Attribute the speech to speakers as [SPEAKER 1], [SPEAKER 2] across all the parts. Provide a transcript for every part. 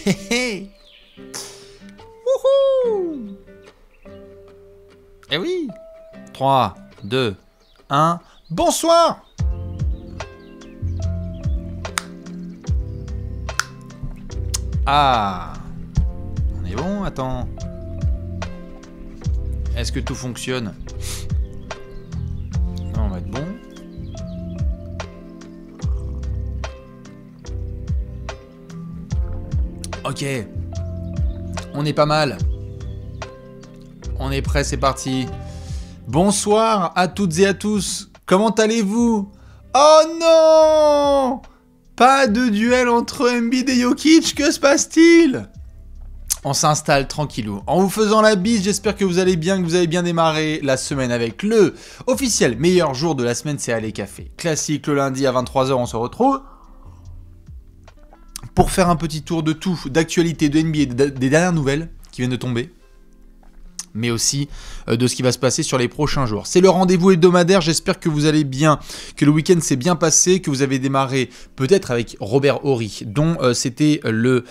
[SPEAKER 1] Hé hé. Wouhou. Eh oui. 3, 2, 1. Bonsoir. Ah. On est bon, attends. Est-ce que tout fonctionne? On va être bon. Ok. On est pas mal. On est prêt, c'est parti. Bonsoir à toutes et à tous. Comment allez-vous? Oh non! Pas de duel entre Embiid et Jokic, que se passe-t-il? On s'installe tranquillou. En vous faisant la bise, j'espère que vous allez bien, que vous avez bien démarré la semaine avec le officiel meilleur jour de la semaine, c'est Aller Café. Classique, le lundi à 23h, on se retrouve pour faire un petit tour de tout, d'actualité, de NBA, des dernières nouvelles qui viennent de tomber, mais aussi de ce qui va se passer sur les prochains jours. C'est le rendez-vous hebdomadaire, j'espère que vous allez bien, que le week-end s'est bien passé, que vous avez démarré peut-être avec Robert Horry, dont c'était le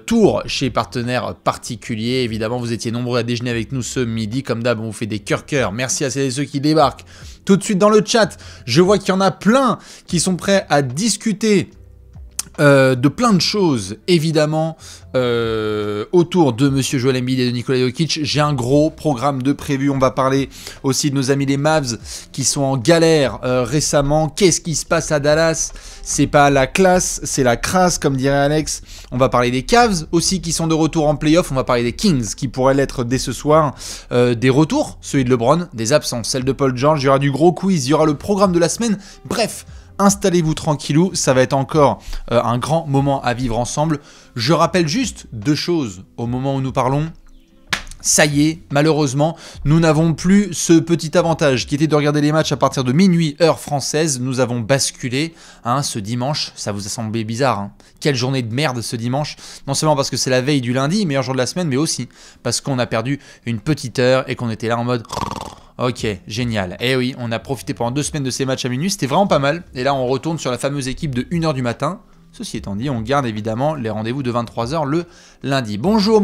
[SPEAKER 1] tour chez Partenaires Particuliers. Évidemment, vous étiez nombreux à déjeuner avec nous ce midi, comme d'hab, on vous fait des cœurs. Merci à celles et ceux qui débarquent tout de suite dans le chat. Je vois qu'il y en a plein qui sont prêts à discuter de plein de choses, évidemment, autour de Monsieur Joel Embiid et de Nikola Jokic. J'ai un gros programme de prévu. On va parler aussi de nos amis les Mavs qui sont en galère récemment. Qu'est-ce qui se passe à Dallas? C'est pas la classe, c'est la crasse, comme dirait Alex. On va parler des Cavs aussi qui sont de retour en playoff. On va parler des Kings qui pourraient l'être dès ce soir. Des retours, celui de LeBron, des absences, celle de Paul George. Il y aura du gros quiz, il y aura le programme de la semaine. Bref, installez-vous tranquillou, ça va être encore un grand moment à vivre ensemble. Je rappelle juste deux choses au moment où nous parlons. Ça y est, malheureusement, nous n'avons plus ce petit avantage qui était de regarder les matchs à partir de minuit, heure française. Nous avons basculé ce dimanche. Ça vous a semblé bizarre, hein? Quelle journée de merde ce dimanche. Non seulement parce que c'est la veille du lundi, meilleur jour de la semaine, mais aussi parce qu'on a perdu une petite heure et qu'on était là en mode... Ok, génial. Eh oui, on a profité pendant 2 semaines de ces matchs à minuit, c'était vraiment pas mal. Et là, on retourne sur la fameuse équipe de 1h du matin. Ceci étant dit, on garde évidemment les rendez-vous de 23h le lundi. Bonjour.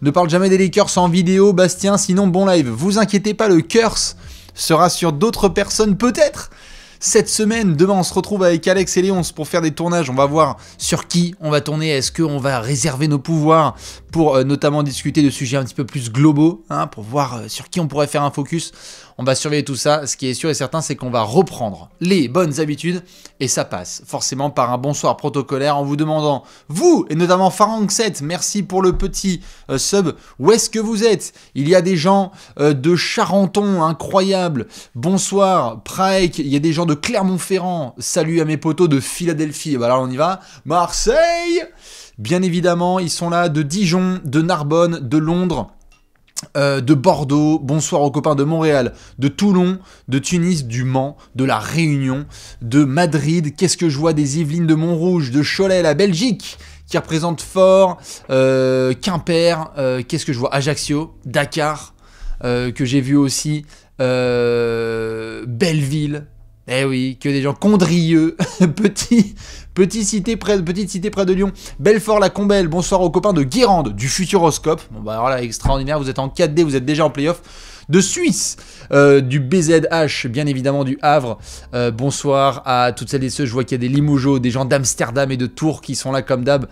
[SPEAKER 1] Ne parle jamais des Lakers en vidéo, Bastien, sinon bon live. Vous inquiétez pas, le curse sera sur d'autres personnes peut-être. Cette semaine, demain, on se retrouve avec Alex et Léonce pour faire des tournages. On va voir sur qui on va tourner. Est-ce qu'on va réserver nos pouvoirs pour notamment discuter de sujets un petit peu plus globaux, pour voir sur qui on pourrait faire un focus. On va surveiller tout ça. Ce qui est sûr et certain, c'est qu'on va reprendre les bonnes habitudes. Et ça passe forcément par un bonsoir protocolaire en vous demandant, vous, et notamment Farang7, merci pour le petit sub, où est-ce que vous êtes? Il y a des gens de Charenton, incroyable. Bonsoir, Prague, il y a des gens de Clermont-Ferrand. Salut à mes potos de Philadelphie. Voilà, on y va. Marseille, bien évidemment, ils sont là, de Dijon, de Narbonne, de Londres, de Bordeaux, bonsoir aux copains de Montréal, de Toulon, de Tunis, du Mans, de La Réunion, de Madrid, qu'est-ce que je vois, des Yvelines de Montrouge, de Cholet, la Belgique, qui représente fort, Quimper, qu'est-ce que je vois, Ajaccio, Dakar, que j'ai vu aussi, Belleville, eh oui, que des gens, Condrieu, petite cité près de Lyon, Belfort-la-Combelle, bonsoir aux copains de Guérande, du Futuroscope, bon bah alors là, extraordinaire, vous êtes en 4D, vous êtes déjà en playoff, de Suisse, du BZH, bien évidemment du Havre, bonsoir à toutes celles et ceux, je vois qu'il y a des Limougeaux, des gens d'Amsterdam et de Tours qui sont là comme d'hab,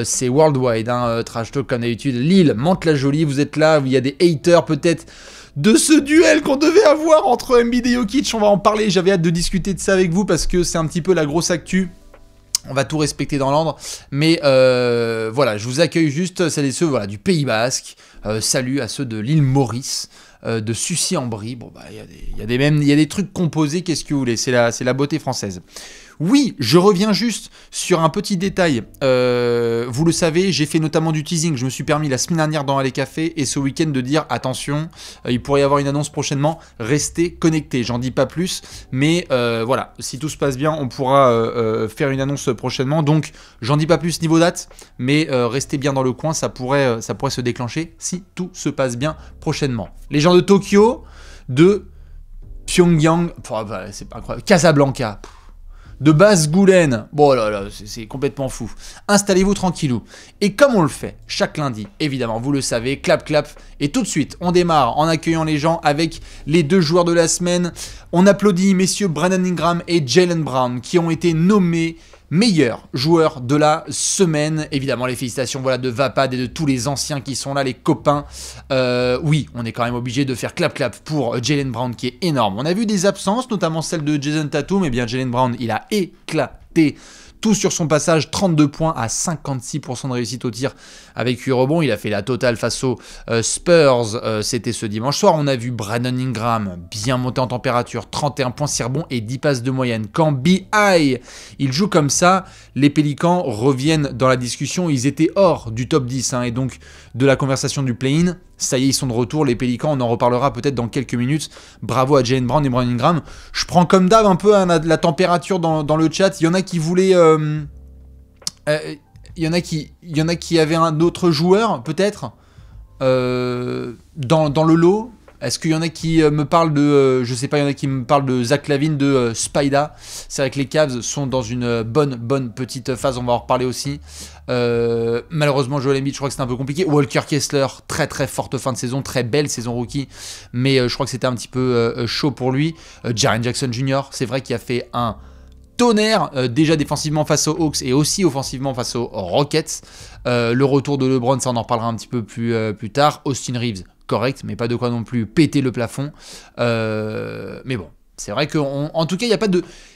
[SPEAKER 1] c'est worldwide, trash talk comme d'habitude, Lille, Mantes-la-Jolie, vous êtes là, il y a des haters peut-être, de ce duel qu'on devait avoir entre Embiid et Jokic, on va en parler, j'avais hâte de discuter de ça avec vous parce que c'est un petit peu la grosse actu. On va tout respecter dans l'ordre, mais voilà, je vous accueille juste celles et ceux du Pays Basque, salut à ceux de l'île Maurice, de Sucy-en-Brie, bon bah il y a des trucs composés, qu'est-ce que vous voulez, c'est la beauté française. Oui, je reviens juste sur un petit détail. Vous le savez, j'ai fait notamment du teasing. Je me suis permis la semaine dernière dans Aller Café et ce week-end de dire attention, il pourrait y avoir une annonce prochainement. Restez connectés. J'en dis pas plus, mais voilà, si tout se passe bien, on pourra faire une annonce prochainement. Donc, j'en dis pas plus niveau date, mais restez bien dans le coin. Ça pourrait se déclencher si tout se passe bien prochainement. Les gens de Tokyo, de Pyongyang, c'est pas incroyable, Casablanca. de Bas Goulen. Bon là là, c'est complètement fou. Installez-vous tranquillou. Et comme on le fait chaque lundi, évidemment, vous le savez, clap clap. Et tout de suite, on démarre en accueillant les gens avec les 2 joueurs de la semaine. On applaudit messieurs Brandon Ingram et Jaylen Brown qui ont été nommés meilleurs joueurs de la semaine. Évidemment, les félicitations voilà, de Vapad et de tous les anciens qui sont là, les copains. Oui, on est quand même obligé de faire clap-clap pour Jaylen Brown qui est énorme. On a vu des absences, notamment celle de Jason Tatum. Eh bien, Jaylen Brown, il a éclaté tout sur son passage, 32 points à 56% de réussite au tir avec 8 rebonds. Il a fait la totale face aux Spurs, c'était ce dimanche soir. On a vu Brandon Ingram bien monter en température, 31 points, 6 rebonds et 10 passes de moyenne. Quand B.I. il joue comme ça, les Pélicans reviennent dans la discussion. Ils étaient hors du top 10 et donc de la conversation du play-in. Ça y est, ils sont de retour, les Pélicans, on en reparlera peut-être dans quelques minutes. Bravo à Jaylen Brown et Brandon Ingram. Je prends comme d'hab un peu la température dans le chat. Il y en a qui voulaient... il y en a qui avaient un autre joueur, peut-être, dans le lot. Est-ce qu'il y en a qui me parlent de... je sais pas, il y en a qui me parlent de Zach LaVine, de Spida. C'est vrai que les Cavs sont dans une bonne petite phase, on va en reparler aussi. Malheureusement, Joel Embiid, je crois que c'était un peu compliqué. Walker Kessler, très forte fin de saison, très belle saison rookie. Mais je crois que c'était un petit peu chaud pour lui. Jaren Jackson Jr., c'est vrai qu'il a fait un tonnerre, déjà défensivement face aux Hawks et aussi offensivement face aux Rockets. Le retour de LeBron, ça on en reparlera un petit peu plus tard. Austin Reeves, correct, mais pas de quoi non plus péter le plafond. Mais bon, c'est vrai qu'en tout cas, il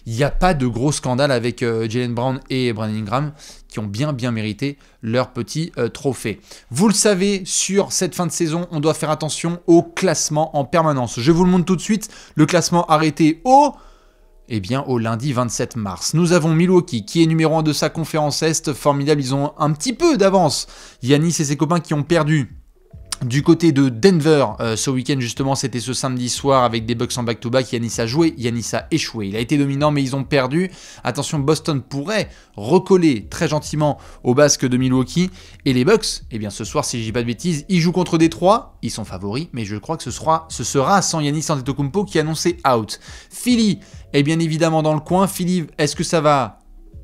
[SPEAKER 1] n'y a pas de gros scandale avec Jaylen Brown et Brandon Ingram qui ont bien mérité leur petit trophée. Vous le savez, sur cette fin de saison, on doit faire attention au classement en permanence. Je vous le montre tout de suite, le classement arrêté au lundi 27 mars. Nous avons Milwaukee qui est numéro 1 de sa conférence Est. Formidable, ils ont un petit peu d'avance. Giannis et ses copains qui ont perdu. Du côté de Denver, ce week-end justement, c'était ce samedi soir avec des Bucks en back-to-back. Giannis a joué, Giannis a échoué. Il a été dominant, mais ils ont perdu. Attention, Boston pourrait recoller très gentiment au basque de Milwaukee. Et les Bucks, eh bien ce soir, si je dis pas de bêtises, ils jouent contre Détroit. Ils sont favoris, mais je crois que ce sera sans Giannis Antetokounmpo qui est annoncé out. Philly est bien évidemment dans le coin. Philly, est-ce que ça va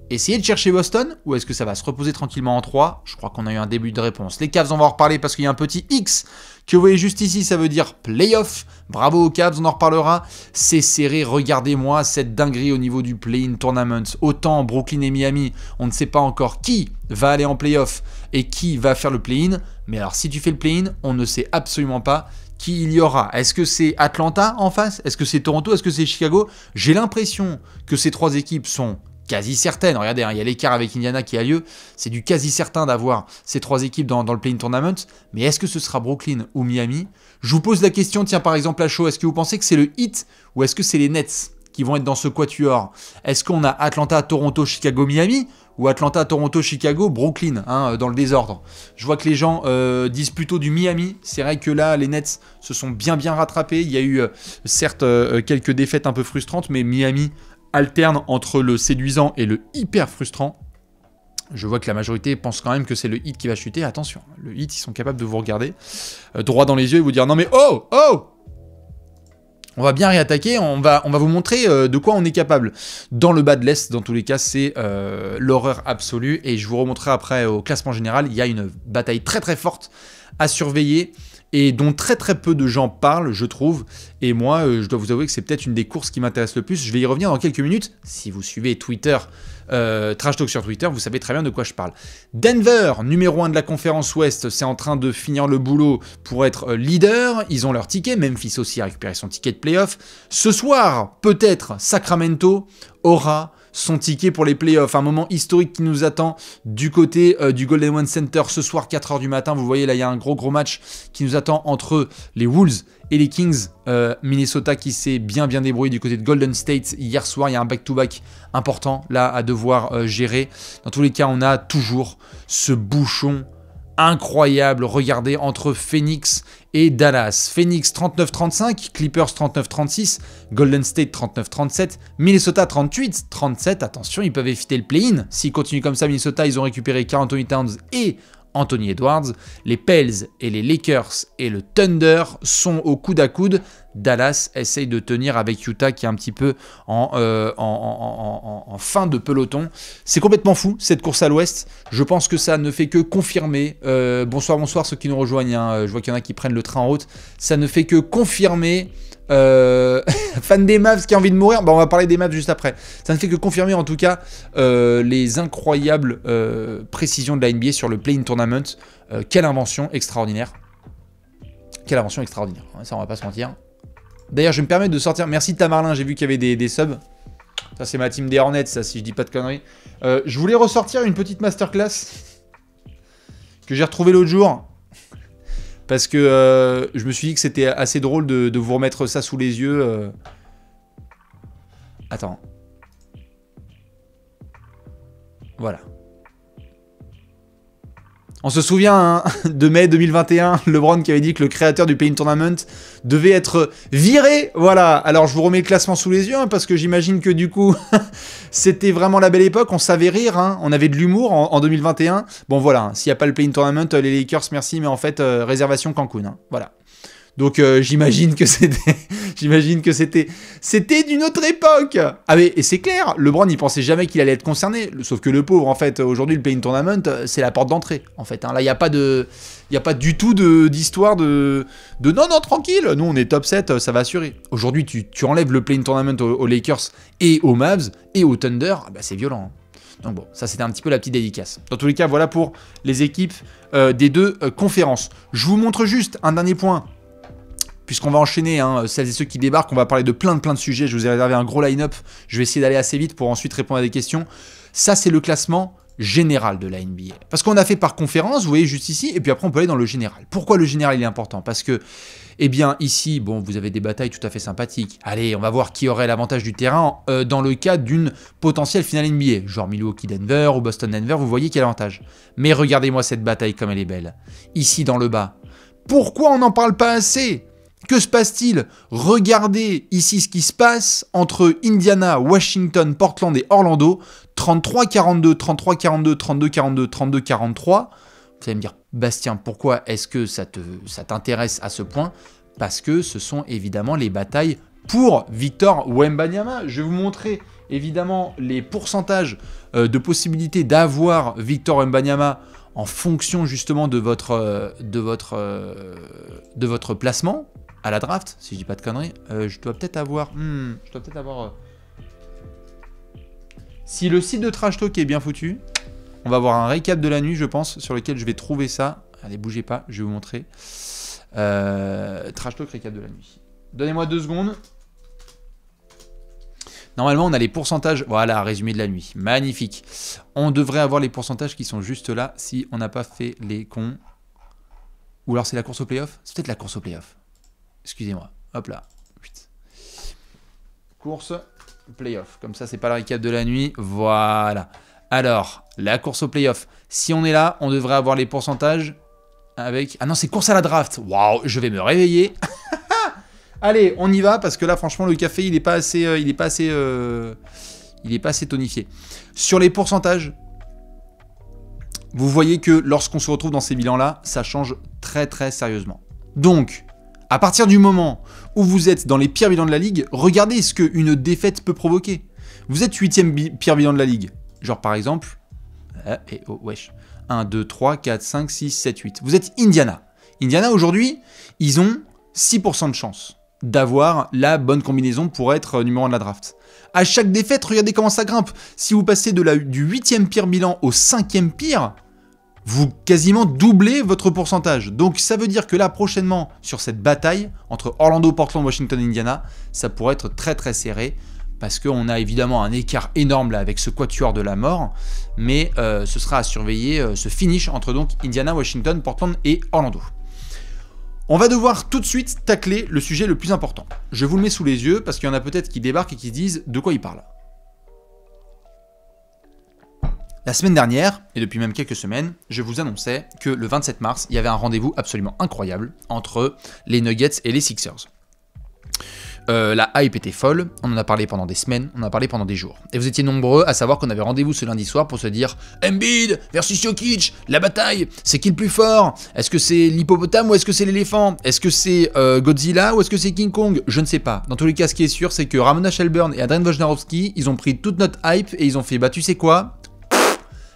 [SPEAKER 1] essayer de chercher Boston ou est-ce que ça va se reposer tranquillement en 3? Je crois qu'on a eu un début de réponse. Les Cavs, on va en reparler parce qu'il y a un petit X que vous voyez juste ici, ça veut dire playoff. Bravo aux Cavs, on en reparlera. C'est serré, regardez-moi cette dinguerie au niveau du play-in tournament. Autant Brooklyn et Miami, on ne sait pas encore qui va aller en playoff et qui va faire le play-in. Mais alors si tu fais le play-in, on ne sait absolument pas qui il y aura. Est-ce que c'est Atlanta en face? Est-ce que c'est Toronto? Est-ce que c'est Chicago? J'ai l'impression que ces 3 équipes sont quasi certaine. Regardez, il y a l'écart avec Indiana qui a lieu. C'est du quasi certain d'avoir ces 3 équipes dans le play-in tournament. Mais est-ce que ce sera Brooklyn ou Miami? Je vous pose la question, tiens, par exemple, à chaud, est-ce que vous pensez que c'est le Heat ou est-ce que c'est les Nets qui vont être dans ce quatuor? Est-ce qu'on a Atlanta, Toronto, Chicago, Miami ou Atlanta, Toronto, Chicago, Brooklyn, dans le désordre? Je vois que les gens disent plutôt du Miami. C'est vrai que là, les Nets se sont bien rattrapés. Il y a eu, certes, quelques défaites un peu frustrantes, mais Miami alterne entre le séduisant et le hyper frustrant. Je vois que la majorité pense quand même que c'est le Heat qui va chuter. Attention, le Heat, ils sont capables de vous regarder droit dans les yeux et vous dire non mais oh on va bien réattaquer, on va vous montrer de quoi on est capable. Dans le bas de l'Est, dans tous les cas, c'est l'horreur absolue. Et je vous remontrerai après au classement général, il y a une bataille très forte à surveiller et dont très peu de gens parlent, je trouve. Et moi, je dois vous avouer que c'est peut-être une des courses qui m'intéresse le plus. Je vais y revenir dans quelques minutes. Si vous suivez Twitter, Trash Talk sur Twitter, vous savez très bien de quoi je parle. Denver, numéro 1 de la conférence Ouest, c'est en train de finir le boulot pour être leader. Ils ont leur ticket. Memphis aussi a récupéré son ticket de playoff. Ce soir, peut-être, Sacramento aura son ticket pour les playoffs. Un moment historique qui nous attend du côté du Golden One Center ce soir, 4h du matin. Vous voyez, là, il y a un gros match qui nous attend entre les Wolves et les Kings. Minnesota qui s'est bien débrouillé du côté de Golden State hier soir. Il y a un back-to-back important là à devoir gérer. Dans tous les cas, on a toujours ce bouchon incroyable, regardez, entre Phoenix et Dallas. Phoenix 39-35, Clippers 39-36, Golden State 39-37, Minnesota 38-37. Attention, ils peuvent éviter le play-in. S'ils continuent comme ça, Minnesota, ils ont récupéré Karl Anthony Towns et Anthony Edwards. Les Pels et les Lakers et le Thunder sont au coude à coude. Dallas essaye de tenir avec Utah qui est un petit peu en fin de peloton. C'est complètement fou cette course à l'ouest. Je pense que ça ne fait que confirmer. Bonsoir ceux qui nous rejoignent. Hein. Je vois qu'il y en a qui prennent le train en route. Ça ne fait que confirmer. Fan des Mavs qui a envie de mourir. Bon, on va parler des Mavs juste après. Ça ne fait que confirmer en tout cas les incroyables précisions de la NBA sur le Play-in Tournament. Quelle invention extraordinaire. Quelle invention extraordinaire. Ça, on va pas se mentir. D'ailleurs, je me permets de sortir. Merci Tamarlin, j'ai vu qu'il y avait des subs. Ça, c'est ma team des Hornets, ça, si je dis pas de conneries. Je voulais ressortir une petite masterclass que j'ai retrouvée l'autre jour. Parce que je me suis dit que c'était assez drôle de vous remettre ça sous les yeux. Attends. Voilà. On se souvient hein, de mai 2021, LeBron qui avait dit que le créateur du Play-in Tournament devait être viré. Voilà, alors je vous remets le classement sous les yeux, hein, parce que j'imagine que du coup, c'était vraiment la belle époque, on savait rire, hein, on avait de l'humour en 2021. Bon voilà, hein, s'il n'y a pas le Play-in Tournament, les Lakers, merci, mais en fait, réservation Cancun. Hein, voilà. Donc j'imagine que c'était d'une autre époque. Ah mais et c'est clair, LeBron il pensait jamais qu'il allait être concerné, sauf que le pauvre en fait aujourd'hui le Play-in Tournament c'est la porte d'entrée en fait. Hein. Là il y a pas du tout d'histoire de non tranquille, nous on est top 7, ça va assurer. Aujourd'hui tu enlèves le Play-in Tournament aux Lakers et aux Mavs et aux Thunder, bah, c'est violent. Hein. Donc bon, ça c'était un petit peu la petite dédicace. Dans tous les cas, voilà pour les équipes des deux conférences. Je vous montre juste un dernier point. Puisqu'on va enchaîner, hein, celles et ceux qui débarquent, on va parler de plein de sujets. Je vous ai réservé un gros line-up. Je vais essayer d'aller assez vite pour ensuite répondre à des questions. Ça, c'est le classement général de la NBA. Parce qu'on a fait par conférence, vous voyez juste ici, et puis après on peut aller dans le général. Pourquoi le général il est important? Parce que, eh bien, ici, bon, vous avez des batailles tout à fait sympathiques. Allez, on va voir qui aurait l'avantage du terrain dans le cas d'une potentielle finale NBA. Genre Milwaukee-Denver ou Boston-Denver, vous voyez quel avantage. Mais regardez-moi cette bataille comme elle est belle. Ici, dans le bas. Pourquoi on n'en parle pas assez? Que se passe-t-il? Regardez ici ce qui se passe entre Indiana, Washington, Portland et Orlando. 33-42, 33-42, 32-42, 32-43. Vous allez me dire, Bastien, pourquoi est-ce que ça t'intéresse à ce point? Parce que ce sont évidemment les batailles pour Victor Wembanyama. Je vais vous montrer évidemment les pourcentages de possibilités d'avoir Victor Wembanyama en fonction justement de votre placement à la draft, si je dis pas de conneries. Je dois peut-être avoir... Si le site de Trash Talk est bien foutu, on va avoir un récap de la nuit, je pense, sur lequel je vais trouver ça. Allez, bougez pas, je vais vous montrer. Trash Talk, récap de la nuit. Donnez-moi 2 secondes. Normalement, on a les pourcentages. Voilà, résumé de la nuit. Magnifique. On devrait avoir les pourcentages qui sont juste là si on n'a pas fait les cons. Ou alors c'est la course au playoff? C'est peut-être la course au playoff. Excusez-moi. Hop là. Course playoff. Comme ça, c'est pas le récap de la nuit. Voilà. Alors, la course au playoff. Si on est là, on devrait avoir les pourcentages avec... Ah non, c'est course à la draft. Waouh, je vais me réveiller. Allez, on y va parce que là, franchement, le café, il est pas assez tonifié. Sur les pourcentages, vous voyez que lorsqu'on se retrouve dans ces bilans-là, ça change très très sérieusement. Donc, à partir du moment où vous êtes dans les pires bilans de la ligue, regardez ce qu'une défaite peut provoquer. Vous êtes 8e pire bilan de la ligue. Genre par exemple, 1, 2, 3, 4, 5, 6, 7, 8. Vous êtes Indiana. Indiana aujourd'hui, ils ont 6% de chance d'avoir la bonne combinaison pour être numéro 1 de la draft. À chaque défaite, regardez comment ça grimpe. Si vous passez du 8e pire bilan au 5e pire, vous quasiment doublez votre pourcentage. Donc ça veut dire que là, prochainement, sur cette bataille entre Orlando, Portland, Washington et Indiana, ça pourrait être très très serré. Parce qu'on a évidemment un écart énorme là avec ce quatuor de la mort. Mais ce sera à surveiller ce finish entre donc Indiana, Washington, Portland et Orlando. On va devoir tout de suite tacler le sujet le plus important. Je vous le mets sous les yeux parce qu'il y en a peut-être qui débarquent et qui se disent de quoi il parle. La semaine dernière, et depuis même quelques semaines, je vous annonçais que le 27 mars, il y avait un rendez-vous absolument incroyable entre les Nuggets et les Sixers. la hype était folle, on en a parlé pendant des semaines, on en a parlé pendant des jours. Et vous étiez nombreux à savoir qu'on avait rendez-vous ce lundi soir pour se dire Embiid versus Jokic, la bataille, c'est qui le plus fort? Est-ce que c'est l'hippopotame ou est-ce que c'est l'éléphant? Est-ce que c'est Godzilla ou est-ce que c'est King Kong? Je ne sais pas. Dans tous les cas, ce qui est sûr, c'est que Ramona Shelburne et Adrian Wojnarowski, ils ont pris toute notre hype et ils ont fait, bah tu sais quoi?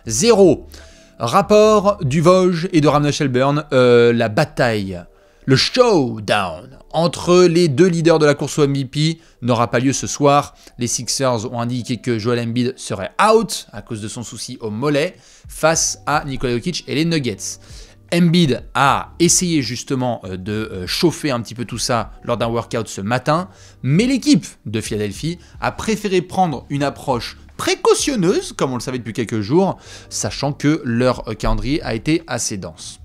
[SPEAKER 1] Zéro. Rapport du Woj et de Ramona Shelburne, la bataille, le showdown entre les deux leaders de la course au MVP n'aura pas lieu ce soir. Les Sixers ont indiqué que Joel Embiid serait out à cause de son souci au mollet face à Nikola Jokic et les Nuggets. Embiid a essayé justement de chauffer un petit peu tout ça lors d'un workout ce matin, mais l'équipe de Philadelphie a préféré prendre une approche précautionneuse, comme on le savait depuis quelques jours, sachant que leur calendrier a été assez dense.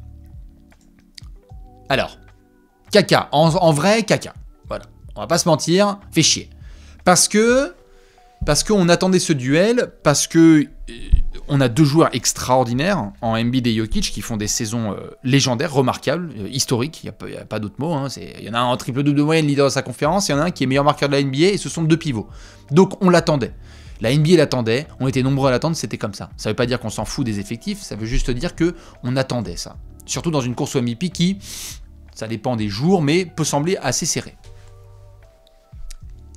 [SPEAKER 1] Alors, caca, en vrai, caca. Voilà, on va pas se mentir, fait chier. Parce qu'on attendait ce duel, parce que on a deux joueurs extraordinaires en Embiid et Jokic qui font des saisons légendaires, remarquables, historiques, il n'y a pas d'autre mot. Il y en a un en triple-double de moyenne, leader de sa conférence, il y en a un qui est meilleur marqueur de la NBA, et ce sont deux pivots. Donc on l'attendait. La NBA l'attendait, on était nombreux à l'attendre, c'était comme ça. Ça ne veut pas dire qu'on s'en fout des effectifs, ça veut juste dire qu'on attendait ça. Surtout dans une course au MVP qui, ça dépend des jours, mais peut sembler assez serré.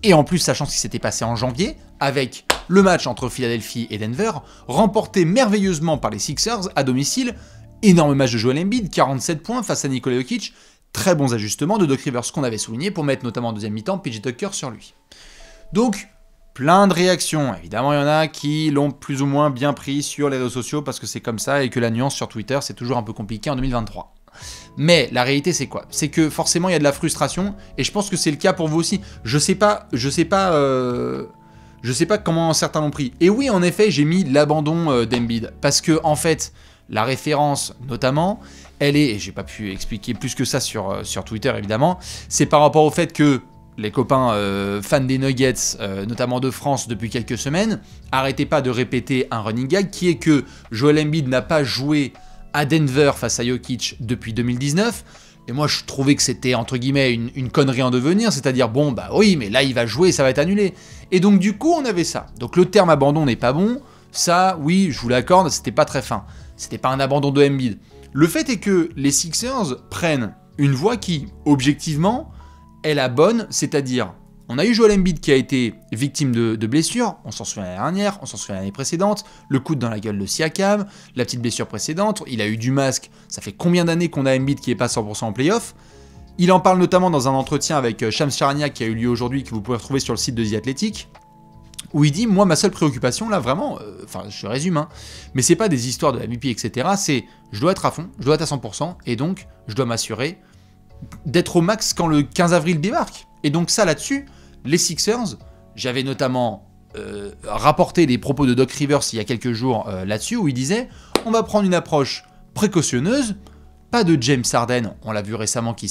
[SPEAKER 1] Et en plus, sachant ce qui s'était passé en janvier, avec le match entre Philadelphie et Denver, remporté merveilleusement par les Sixers à domicile, énorme match de Joel Embiid, 47 points face à Nikola Jokic, très bons ajustements de Doc Rivers qu'on avait souligné pour mettre notamment en deuxième mi-temps PJ Tucker sur lui. Donc, plein de réactions. Évidemment, il y en a qui l'ont plus ou moins bien pris sur les réseaux sociaux parce que c'est comme ça et que la nuance sur Twitter, c'est toujours un peu compliqué en 2023. Mais la réalité, c'est quoi? C'est que forcément, il y a de la frustration et je pense que c'est le cas pour vous aussi. Je sais pas comment certains l'ont pris. Et oui, en effet, j'ai mis l'abandon d'Embiid parce que en fait, la référence, notamment, elle est, et j'ai pas pu expliquer plus que ça sur Twitter, évidemment, c'est par rapport au fait que les copains fans des Nuggets, notamment de France depuis quelques semaines, arrêtez pas de répéter un running gag qui est que Joel Embiid n'a pas joué à Denver face à Jokic depuis 2019. Et moi, je trouvais que c'était, entre guillemets, une connerie en devenir, c'est-à-dire, bon, bah oui, mais là, il va jouer, ça va être annulé. Et donc, du coup, on avait ça. Donc, le terme abandon n'est pas bon. Ça, oui, je vous l'accorde, c'était pas très fin. C'était pas un abandon de Embiid. Le fait est que les Sixers prennent une voie qui, objectivement, est la bonne, c'est-à-dire, on a eu Joel Embiid qui a été victime de blessures, on s'en souvient l'année dernière, on s'en souvient l'année précédente, le coude dans la gueule de Siakam, la petite blessure précédente, il a eu du masque, ça fait combien d'années qu'on a Embiid qui n'est pas 100% en playoff? Il en parle notamment dans un entretien avec Shams Charania qui a eu lieu aujourd'hui, que vous pouvez retrouver sur le site de The Athletic, où il dit, moi ma seule préoccupation là vraiment, enfin je résume, mais c'est pas des histoires de MVP etc, c'est je dois être à fond, je dois être à 100%, et donc je dois m'assurer d'être au max quand le 15 avril débarque. Et donc ça là-dessus, les Sixers, j'avais notamment rapporté les propos de Doc Rivers il y a quelques jours là-dessus, où il disait, on va prendre une approche précautionneuse, pas de James Harden, on l'a vu récemment qui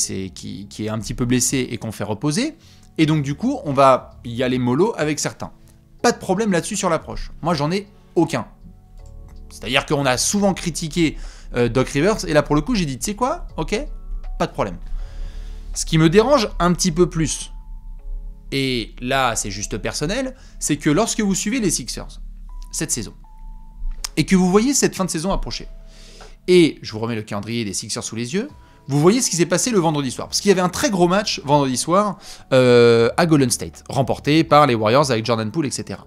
[SPEAKER 1] est un petit peu blessé et qu'on fait reposer, et donc du coup on va y aller mollo avec certains. Pas de problème là-dessus sur l'approche, moi j'en ai aucun. C'est-à-dire qu'on a souvent critiqué Doc Rivers, et là pour le coup j'ai dit, tu sais quoi, ok, pas de problème. Ce qui me dérange un petit peu plus, et là c'est juste personnel, c'est que lorsque vous suivez les Sixers cette saison, et que vous voyez cette fin de saison approcher, et je vous remets le calendrier des Sixers sous les yeux, vous voyez ce qui s'est passé le vendredi soir, parce qu'il y avait un très gros match vendredi soir à Golden State, remporté par les Warriors avec Jordan Poole, etc.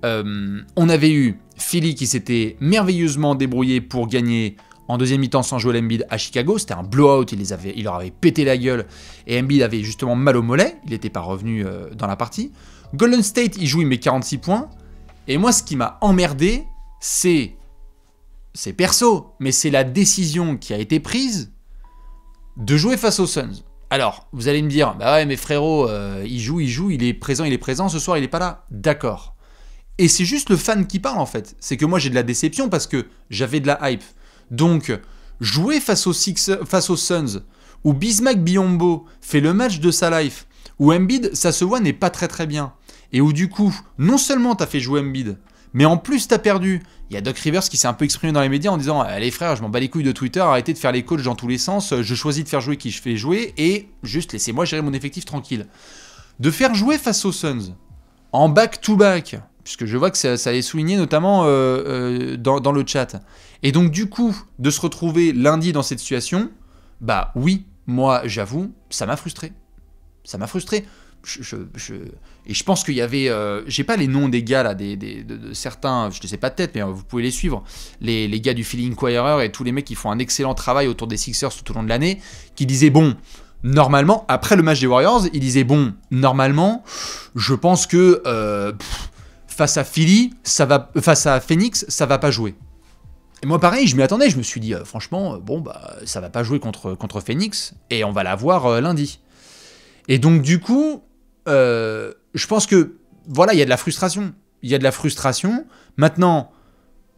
[SPEAKER 1] On avait eu Philly qui s'était merveilleusement débrouillé pour gagner en deuxième mi-temps sans Joel Embiid à Chicago, c'était un blowout, il leur avait pété la gueule, et Embiid avait justement mal au mollet, il n'était pas revenu dans la partie. Golden State, il joue, il met 46 points, et moi ce qui m'a emmerdé, c'est perso, mais c'est la décision qui a été prise de jouer face aux Suns. Alors, vous allez me dire, bah ouais mais frérot, il joue, il est présent, ce soir il est pas là, d'accord. Et c'est juste le fan qui parle en fait, c'est que moi j'ai de la déception parce que j'avais de la hype. Donc, jouer face aux Suns, où Bismack Biyombo fait le match de sa life, où Embiid, ça se voit, n'est pas très très bien, et où du coup, non seulement t'as fait jouer Embiid, mais en plus t'as perdu. Il y a Doc Rivers qui s'est un peu exprimé dans les médias en disant « Allez frère, je m'en bats les couilles de Twitter, arrêtez de faire les coachs dans tous les sens, je choisis de faire jouer qui je fais jouer, et juste laissez-moi gérer mon effectif tranquille. » de faire jouer face aux Suns en back-to-back, puisque je vois que ça est souligné notamment dans le chat. Et donc du coup, de se retrouver lundi dans cette situation, bah oui, moi j'avoue, ça m'a frustré. Ça m'a frustré. Et je pense qu'il y avait... j'ai pas les noms des gars là, de certains, je ne sais pas de tête, mais vous pouvez les suivre. Les gars du Philly Inquirer et tous les mecs qui font un excellent travail autour des Sixers tout au long de l'année, qui disaient bon... Normalement, après le match des Warriors, il disait bon, normalement, je pense que face à Philly, face à Phoenix, ça va pas jouer. Et moi, pareil, je m'y attendais. Je me suis dit, franchement, bon, bah, ça va pas jouer contre Phoenix, et on va la voir lundi. Et donc, du coup, je pense que voilà, il y a de la frustration. Il y a de la frustration. Maintenant.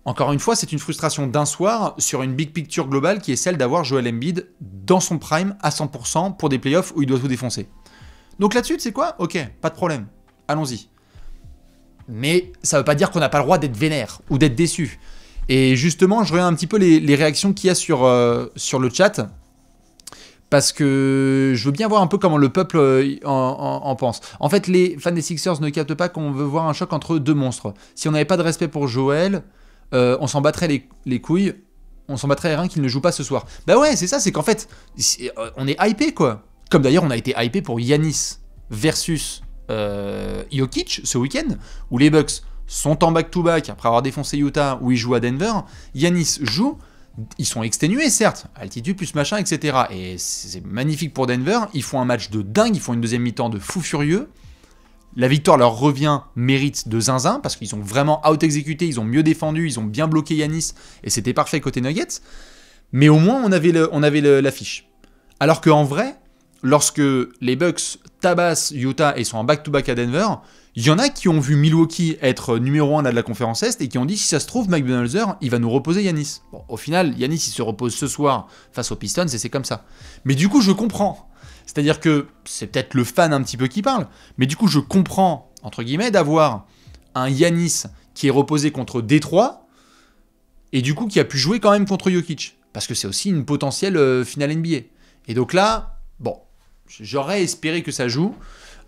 [SPEAKER 1] Encore une fois, c'est une frustration d'un soir sur une big picture globale qui est celle d'avoir Joel Embiid dans son prime à 100% pour des playoffs où il doit tout défoncer. Donc là-dessus, tu sais quoi ? Ok, pas de problème. Allons-y. Mais ça ne veut pas dire qu'on n'a pas le droit d'être vénère ou d'être déçu. Et justement, je regarde un petit peu les réactions qu'il y a sur le chat. Parce que je veux bien voir un peu comment le peuple en pense. En fait, les fans des Sixers ne captent pas qu'on veut voir un choc entre deux monstres. Si on n'avait pas de respect pour Joel... on s'en battrait les couilles, on s'en battrait les reins qu'il ne joue pas ce soir. Bah ouais, c'est ça, c'est qu'en fait, on est hypé quoi. Comme d'ailleurs on a été hypé pour Giannis versus Jokic ce week-end, où les Bucks sont en back-to-back après avoir défoncé Utah, où ils jouent à Denver. Giannis joue, ils sont exténués certes, altitude plus machin, etc. Et c'est magnifique pour Denver, ils font un match de dingue, ils font une deuxième mi-temps de fou furieux. La victoire leur revient mérite de zinzin, parce qu'ils ont vraiment out-exécuté, ils ont mieux défendu, ils ont bien bloqué Giannis, et c'était parfait côté Nuggets. Mais au moins, on avait l'affiche. Alors qu'en vrai, lorsque les Bucks tabassent Utah et sont en back-to-back à Denver, il y en a qui ont vu Milwaukee être numéro 1 de la conférence Est, et qui ont dit, si ça se trouve, Mike Budenholzer, il va nous reposer Giannis. Bon, au final, Giannis, il se repose ce soir face aux Pistons, et c'est comme ça. Mais du coup, je comprends. C'est-à-dire que c'est peut-être le fan un petit peu qui parle, mais du coup je comprends, entre guillemets, d'avoir un Giannis qui est reposé contre Détroit, et du coup qui a pu jouer quand même contre Jokic, parce que c'est aussi une potentielle finale NBA. Et donc là, bon, j'aurais espéré que ça joue.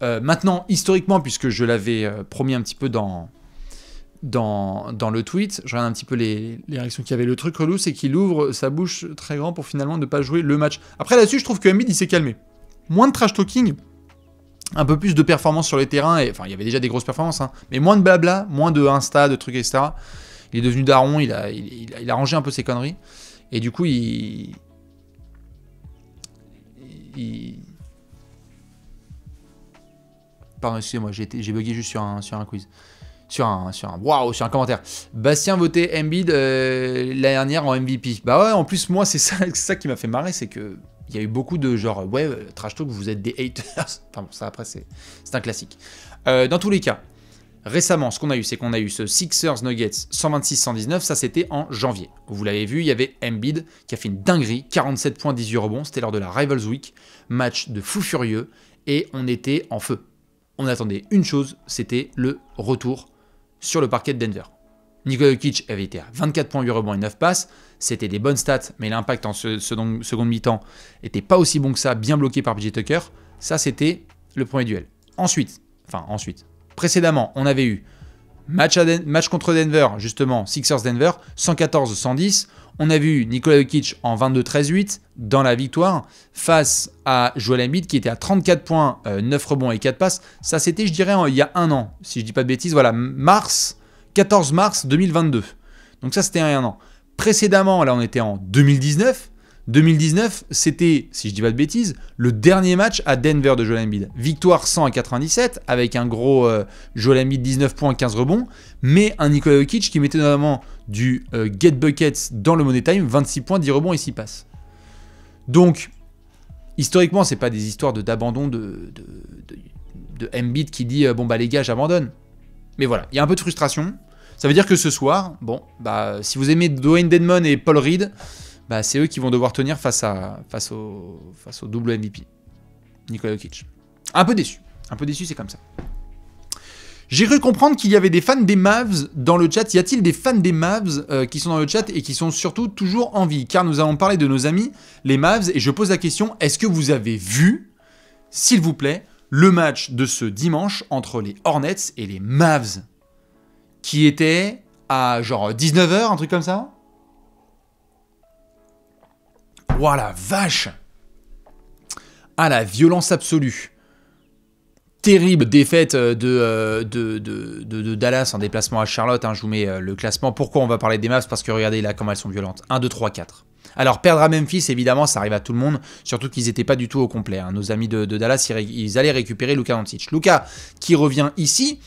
[SPEAKER 1] Maintenant, historiquement, puisque je l'avais promis un petit peu dans le tweet, je regarde un petit peu les réactions qu'il y avait. Le truc relou, c'est qu'il ouvre sa bouche très grand pour finalement ne pas jouer le match. Après là-dessus, je trouve que Embiid, il s'est calmé. Moins de trash talking, un peu plus de performance sur les terrains, et enfin il y avait déjà des grosses performances, hein, mais moins de blabla, moins de Insta, de trucs, etc. Il est devenu daron, il a rangé un peu ses conneries, et du coup Pardon, excusez-moi, j'ai bugué juste sur un quiz. Sur un commentaire. Bastien votait Embiid l'année dernière en MVP. Bah ouais, en plus moi c'est ça qui m'a fait marrer, c'est que il y a eu beaucoup de genre, ouais, trash talk, vous êtes des haters. Enfin bon, ça après, c'est un classique. Dans tous les cas, récemment, ce qu'on a eu, c'est qu'on a eu ce Sixers Nuggets 126-119, ça c'était en janvier. Vous l'avez vu, il y avait Embiid qui a fait une dinguerie, 47 points, 18 rebonds, c'était lors de la Rivals Week, match de fou furieux, et on était en feu. On attendait une chose, c'était le retour sur le parquet de Denver. Nikola Jokic avait été à 24 points, 8 rebonds et 9 passes. C'était des bonnes stats, mais l'impact en seconde mi-temps n'était pas aussi bon que ça, bien bloqué par PJ Tucker. Ça, c'était le premier duel. Précédemment, on avait eu match contre Denver, justement, Sixers-Denver, 114-110. On a vu Nikola Jokic en 22-13-8 dans la victoire face à Joel Embiid qui était à 34 points, 9 rebonds et 4 passes. Ça, c'était, je dirais, il y a un an, si je ne dis pas de bêtises. Voilà, 14 mars 2022. Donc ça, c'était un an. Précédemment, là, on était en 2019. 2019, c'était, si je dis pas de bêtises, le dernier match à Denver de Joel Embiid. Victoire 100-97, avec un gros Joel Embiid 19 points, 15 rebonds, mais un Nikola Jokic qui mettait notamment du get buckets dans le Money Time, 26 points, 10 rebonds et 6 passes. Donc, historiquement, c'est pas des histoires d'abandon de Embiid qui dit bon bah les gars, j'abandonne. Mais voilà, il y a un peu de frustration. Ça veut dire que ce soir, bon, bah si vous aimez Dwayne Dedmon et Paul Reed, bah, c'est eux qui vont devoir tenir face au double MVP, Nikola Jokic. Un peu déçu, c'est comme ça. J'ai cru comprendre qu'il y avait des fans des Mavs dans le chat. Y a-t-il des fans des Mavs qui sont dans le chat et qui sont surtout toujours en vie? Car nous allons parler de nos amis, les Mavs, et je pose la question, est-ce que vous avez vu, s'il vous plaît, le match de ce dimanche entre les Hornets et les Mavs, qui était à genre 19 h, un truc comme ça. Ouah la vache! Ah la violence absolue. Terrible défaite de Dallas en déplacement à Charlotte. Hein, je vous mets le classement. Pourquoi on va parler des Mavs? Parce que regardez là comment elles sont violentes. 1, 2, 3, 4. Alors perdre à Memphis, évidemment, ça arrive à tout le monde. Surtout qu'ils n'étaient pas du tout au complet. Hein. Nos amis de Dallas, ils allaient récupérer Luka Doncic. Luka qui revient ici.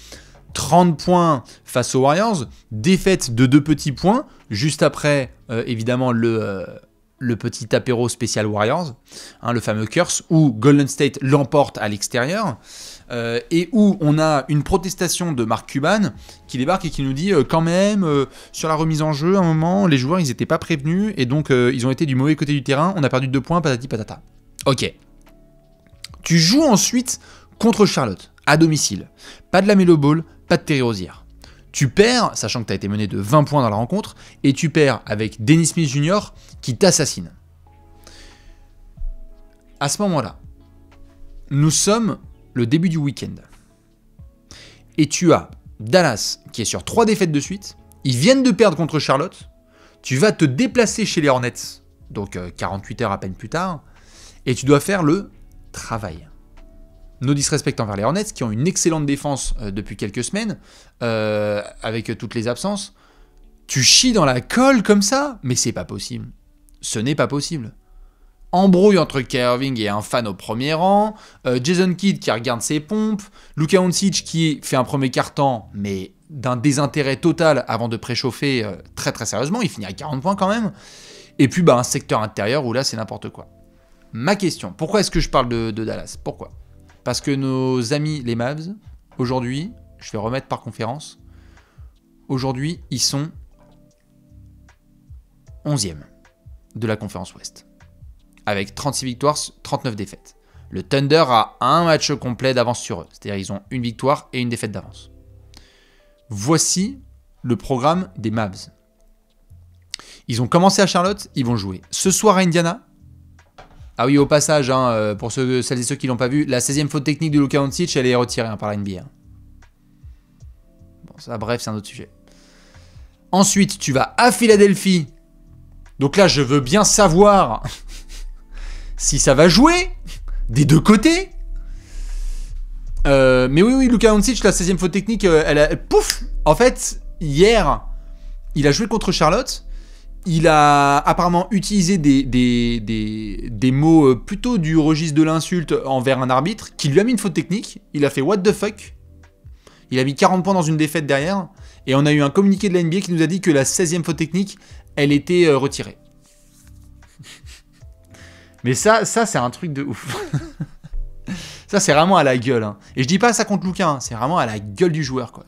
[SPEAKER 1] 30 points face aux Warriors. Défaite de 2 petits points. Juste après, évidemment, le petit apéro spécial Warriors, hein, le fameux curse, où Golden State l'emporte à l'extérieur, et où on a une protestation de Mark Cuban qui débarque et qui nous dit quand même, sur la remise en jeu, à un moment, les joueurs ils n'étaient pas prévenus, et donc ils ont été du mauvais côté du terrain, on a perdu 2 points, patati patata. Ok. Tu joues ensuite contre Charlotte, à domicile. Pas de LaMelo Ball, pas de Terry Rozier. Tu perds, sachant que tu as été mené de 20 points dans la rencontre, et tu perds avec Dennis Smith Jr. qui t'assassine. À ce moment-là, nous sommes le début du week-end. Et tu as Dallas qui est sur 3 défaites de suite. Ils viennent de perdre contre Charlotte. Tu vas te déplacer chez les Hornets, donc 48 heures à peine plus tard, et tu dois faire le travail. No disrespect envers les Hornets, qui ont une excellente défense depuis quelques semaines, avec toutes les absences. Tu chies dans la colle comme ça? Mais c'est pas possible. Ce n'est pas possible. Embrouille entre Kyrie Irving et un fan au premier rang, Jason Kidd qui regarde ses pompes, Luka Doncic qui fait un premier quart-temps, mais d'un désintérêt total avant de préchauffer très très sérieusement, il finit à 40 points quand même, et puis un secteur intérieur où là c'est n'importe quoi. Ma question, pourquoi est-ce que je parle de Dallas? Pourquoi? Parce que nos amis les Mavs, aujourd'hui, je vais remettre par conférence, aujourd'hui ils sont 11e de la conférence Ouest, avec 36 victoires, 39 défaites. Le Thunder a un match complet d'avance sur eux, c'est-à-dire ils ont une victoire et une défaite d'avance. Voici le programme des Mavs. Ils ont commencé à Charlotte, ils vont jouer ce soir à Indiana. Ah oui, au passage, hein, pour celles et ceux qui ne l'ont pas vu, la 16e faute technique de Luka Doncic, elle est retirée par la NBA. Bon, ça, bref, c'est un autre sujet. Ensuite, tu vas à Philadelphie. Donc là, je veux bien savoir si ça va jouer des deux côtés. Mais oui, Luka Doncic, la 16e faute technique, pouf. En fait, hier, il a joué contre Charlotte. Il a apparemment utilisé des mots plutôt du registre de l'insulte envers un arbitre qui lui a mis une faute technique. Il a fait what the fuck. Il a mis 40 points dans une défaite derrière. Et on a eu un communiqué de la NBA qui nous a dit que la 16e faute technique, elle était retirée. Mais ça c'est un truc de ouf. Ça, c'est vraiment à la gueule. Hein. Et je dis pas ça contre Luka, hein. C'est vraiment à la gueule du joueur. Quoi.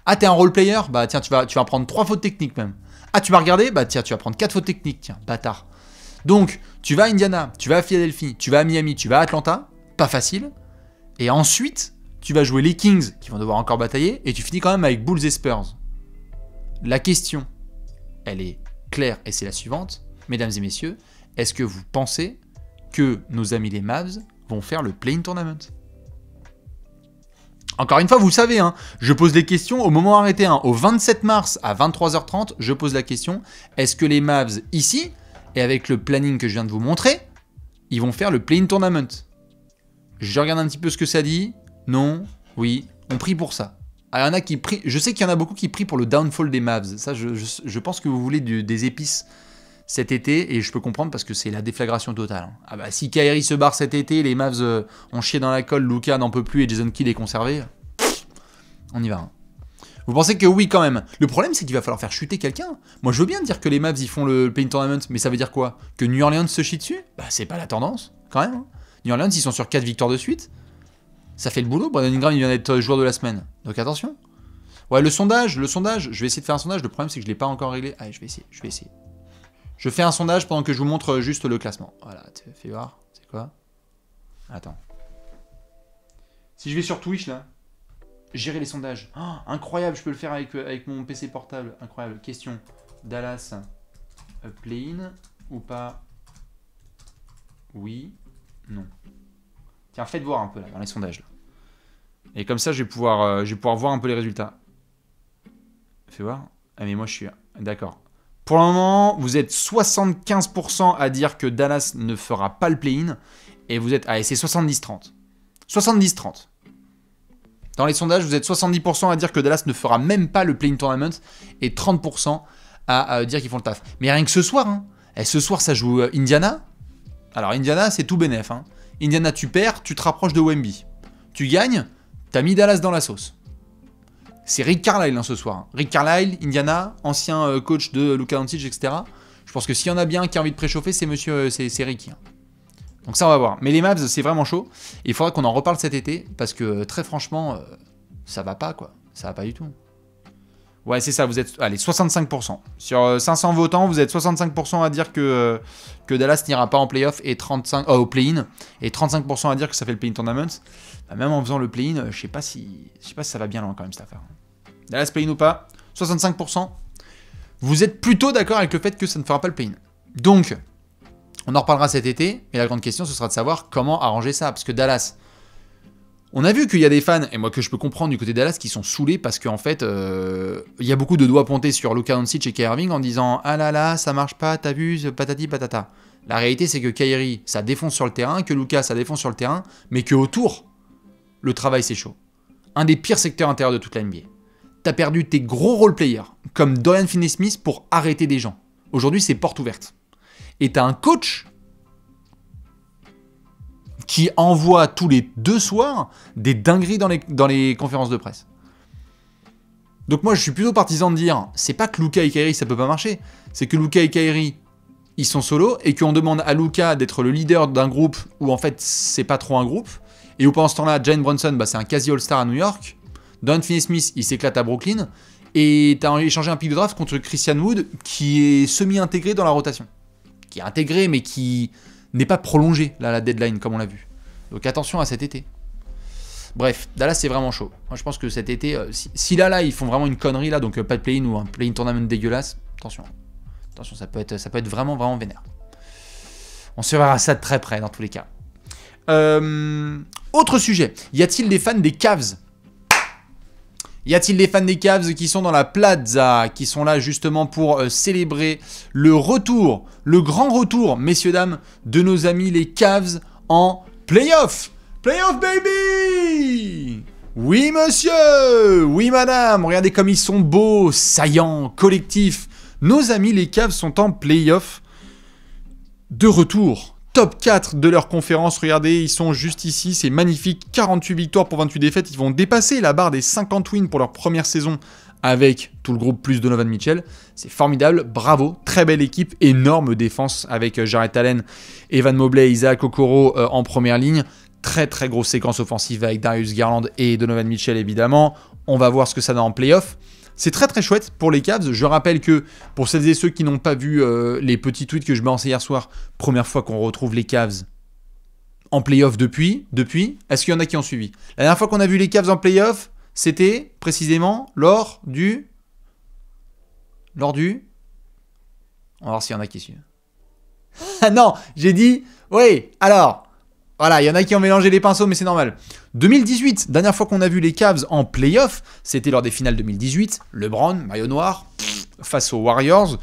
[SPEAKER 1] Ah, t'es un role-player? Bah tiens, tu vas prendre 3 fautes techniques même. Ah, tu m'as regardé? Bah tiens, tu vas prendre 4 fautes techniques, tiens, bâtard. Donc, tu vas à Indiana, tu vas à Philadelphie, tu vas à Miami, tu vas à Atlanta, pas facile. Et ensuite, tu vas jouer les Kings, qui vont devoir encore batailler, et tu finis quand même avec Bulls et Spurs. La question, elle est claire, et c'est la suivante. Mesdames et messieurs, est-ce que vous pensez que nos amis les Mavs vont faire le play-in tournament? Encore une fois, vous savez, hein, je pose des questions au moment arrêté. Hein, au 27 mars à 23h30, je pose la question, est-ce que les Mavs ici, et avec le planning que je viens de vous montrer, ils vont faire le play-in tournament? Je regarde un petit peu ce que ça dit. Non, oui, on prie pour ça. Alors, il y en a qui prient, je sais qu'il y en a beaucoup qui prient pour le downfall des Mavs. Ça, je pense que vous voulez des épices cet été, et je peux comprendre parce que c'est la déflagration totale. Hein. Ah bah si Kyrie se barre cet été, les Mavs ont chié dans la colle, Luka n'en peut plus et Jason Kidd est conservé, on y va. Hein. Vous pensez que oui quand même? Le problème c'est qu'il va falloir faire chuter quelqu'un. Moi je veux bien dire que les Mavs ils font le play-in tournament, mais ça veut dire quoi? Que New Orleans se chie dessus? Bah c'est pas la tendance, quand même. Hein. New Orleans ils sont sur 4 victoires de suite. Ça fait le boulot, Brandon Ingram il vient d'être joueur de la semaine. Donc attention. Ouais, le sondage, je vais essayer de faire un sondage, le problème c'est que je l'ai pas encore réglé. Allez, je vais essayer. Je fais un sondage pendant que je vous montre juste le classement. Voilà, fais voir. C'est quoi? Attends. Si je vais sur Twitch, là, gérer les sondages. Oh, incroyable, je peux le faire avec mon PC portable. Incroyable. Question. Dallas, play-in ou pas? Oui. Non. Tiens, faites voir un peu là, dans les sondages. Là. Et comme ça, je vais pouvoir voir un peu les résultats. Fais voir. Ah mais moi je suis... D'accord. Pour le moment, vous êtes 75% à dire que Dallas ne fera pas le play-in. Et vous êtes... Allez, c'est 70-30. 70-30. Dans les sondages, vous êtes 70% à dire que Dallas ne fera même pas le play-in tournament. Et 30% à dire qu'ils font le taf. Mais rien que ce soir, hein. Et ce soir, ça joue Indiana. Alors Indiana, c'est tout bénef. Hein. Indiana, tu perds, tu te rapproches de Wemby. Tu gagnes, t'as mis Dallas dans la sauce. C'est Rick Carlisle hein, ce soir. Hein. Rick Carlisle, Indiana, ancien coach de Luka Doncic, etc. Je pense que s'il y en a bien qui a envie de préchauffer, c'est c'est Ricky. Hein. Donc ça, on va voir. Mais les Mavs, c'est vraiment chaud. Et il faudra qu'on en reparle cet été, parce que très franchement, ça va pas, quoi. Ça va pas du tout. Ouais, c'est ça, vous êtes... Allez, 65%. Sur 500 votants, vous êtes 65% à dire que Dallas n'ira pas en playoff et 35... au play-in, et 35% à dire que ça fait le play-in tournament. Bah, même en faisant le play-in, je sais pas si ça va bien loin quand même, cette affaire. Dallas play-in ou pas, 65%. Vous êtes plutôt d'accord avec le fait que ça ne fera pas le play-in. Donc, on en reparlera cet été, mais la grande question, ce sera de savoir comment arranger ça, parce que Dallas... On a vu qu'il y a des fans, et moi que je peux comprendre du côté de Dallas, qui sont saoulés parce qu'en fait, il y a beaucoup de doigts pointés sur Luka Doncic et Kyrie Irving en disant « Ah là là, ça marche pas, t'as vu, patati patata ». La réalité, c'est que Kyrie, ça défonce sur le terrain, que Luka, ça défonce sur le terrain, mais que autour, le travail, c'est chaud. Un des pires secteurs intérieurs de toute la NBA. T'as perdu tes gros role-players, comme Dorian Finney-Smith, pour arrêter des gens. Aujourd'hui, c'est porte ouverte. Et t'as un coach qui envoie tous les 2 soirs des dingueries dans les conférences de presse. Donc moi, je suis plutôt partisan de dire, c'est pas que Luka et Kyrie, ça peut pas marcher, c'est que Luka et Kyrie, ils sont solos, et qu'on demande à Luka d'être le leader d'un groupe où en fait, c'est pas trop un groupe, et où pendant ce temps-là, Jalen Brunson, bah, c'est un quasi All-Star à New York, Dorian Finney-Smith, il s'éclate à Brooklyn, et t'as échangé un pick de draft contre Christian Wood, qui est semi-intégré dans la rotation. Qui est intégré, mais qui... n'est pas prolongé là, la deadline comme on l'a vu. Donc attention à cet été. Bref, Dallas c'est vraiment chaud. Moi je pense que cet été, si là ils font vraiment une connerie là, donc pas de play-in ou un play-in tournament dégueulasse, attention. Attention, ça peut être vraiment vraiment vénère. On surveillera ça de très près dans tous les cas. Autre sujet, y a-t-il des fans des Cavs ? Y a-t-il des fans des Cavs qui sont dans la plaza, qui sont là justement pour célébrer le retour, le grand retour, messieurs, dames, de nos amis les Cavs en playoff? Playoff, baby! Oui, monsieur! Oui, madame! Regardez comme ils sont beaux, saillants, collectifs. Nos amis les Cavs sont en playoff de retour. Top 4 de leur conférence, regardez, ils sont juste ici, c'est magnifique, 48 victoires pour 28 défaites, ils vont dépasser la barre des 50 wins pour leur première saison avec tout le groupe plus Donovan Mitchell, c'est formidable, bravo, très belle équipe, énorme défense avec Jarrett Allen, Evan Mobley, Isaac Okoro en première ligne, très très grosse séquence offensive avec Darius Garland et Donovan Mitchell évidemment, on va voir ce que ça donne en playoff. C'est très très chouette pour les Cavs. Je rappelle que pour celles et ceux qui n'ont pas vu les petits tweets que je balançais hier soir, première fois qu'on retrouve les Cavs en playoff depuis. Est-ce qu'il y en a qui ont suivi? La dernière fois qu'on a vu les Cavs en playoff, c'était précisément lors du... On va voir s'il y en a qui suivent. Ah non, j'ai dit... Oui, alors... Voilà, il y en a qui ont mélangé les pinceaux, mais c'est normal. 2018, dernière fois qu'on a vu les Cavs en playoff, c'était lors des finales 2018. LeBron, maillot noir, face aux Warriors,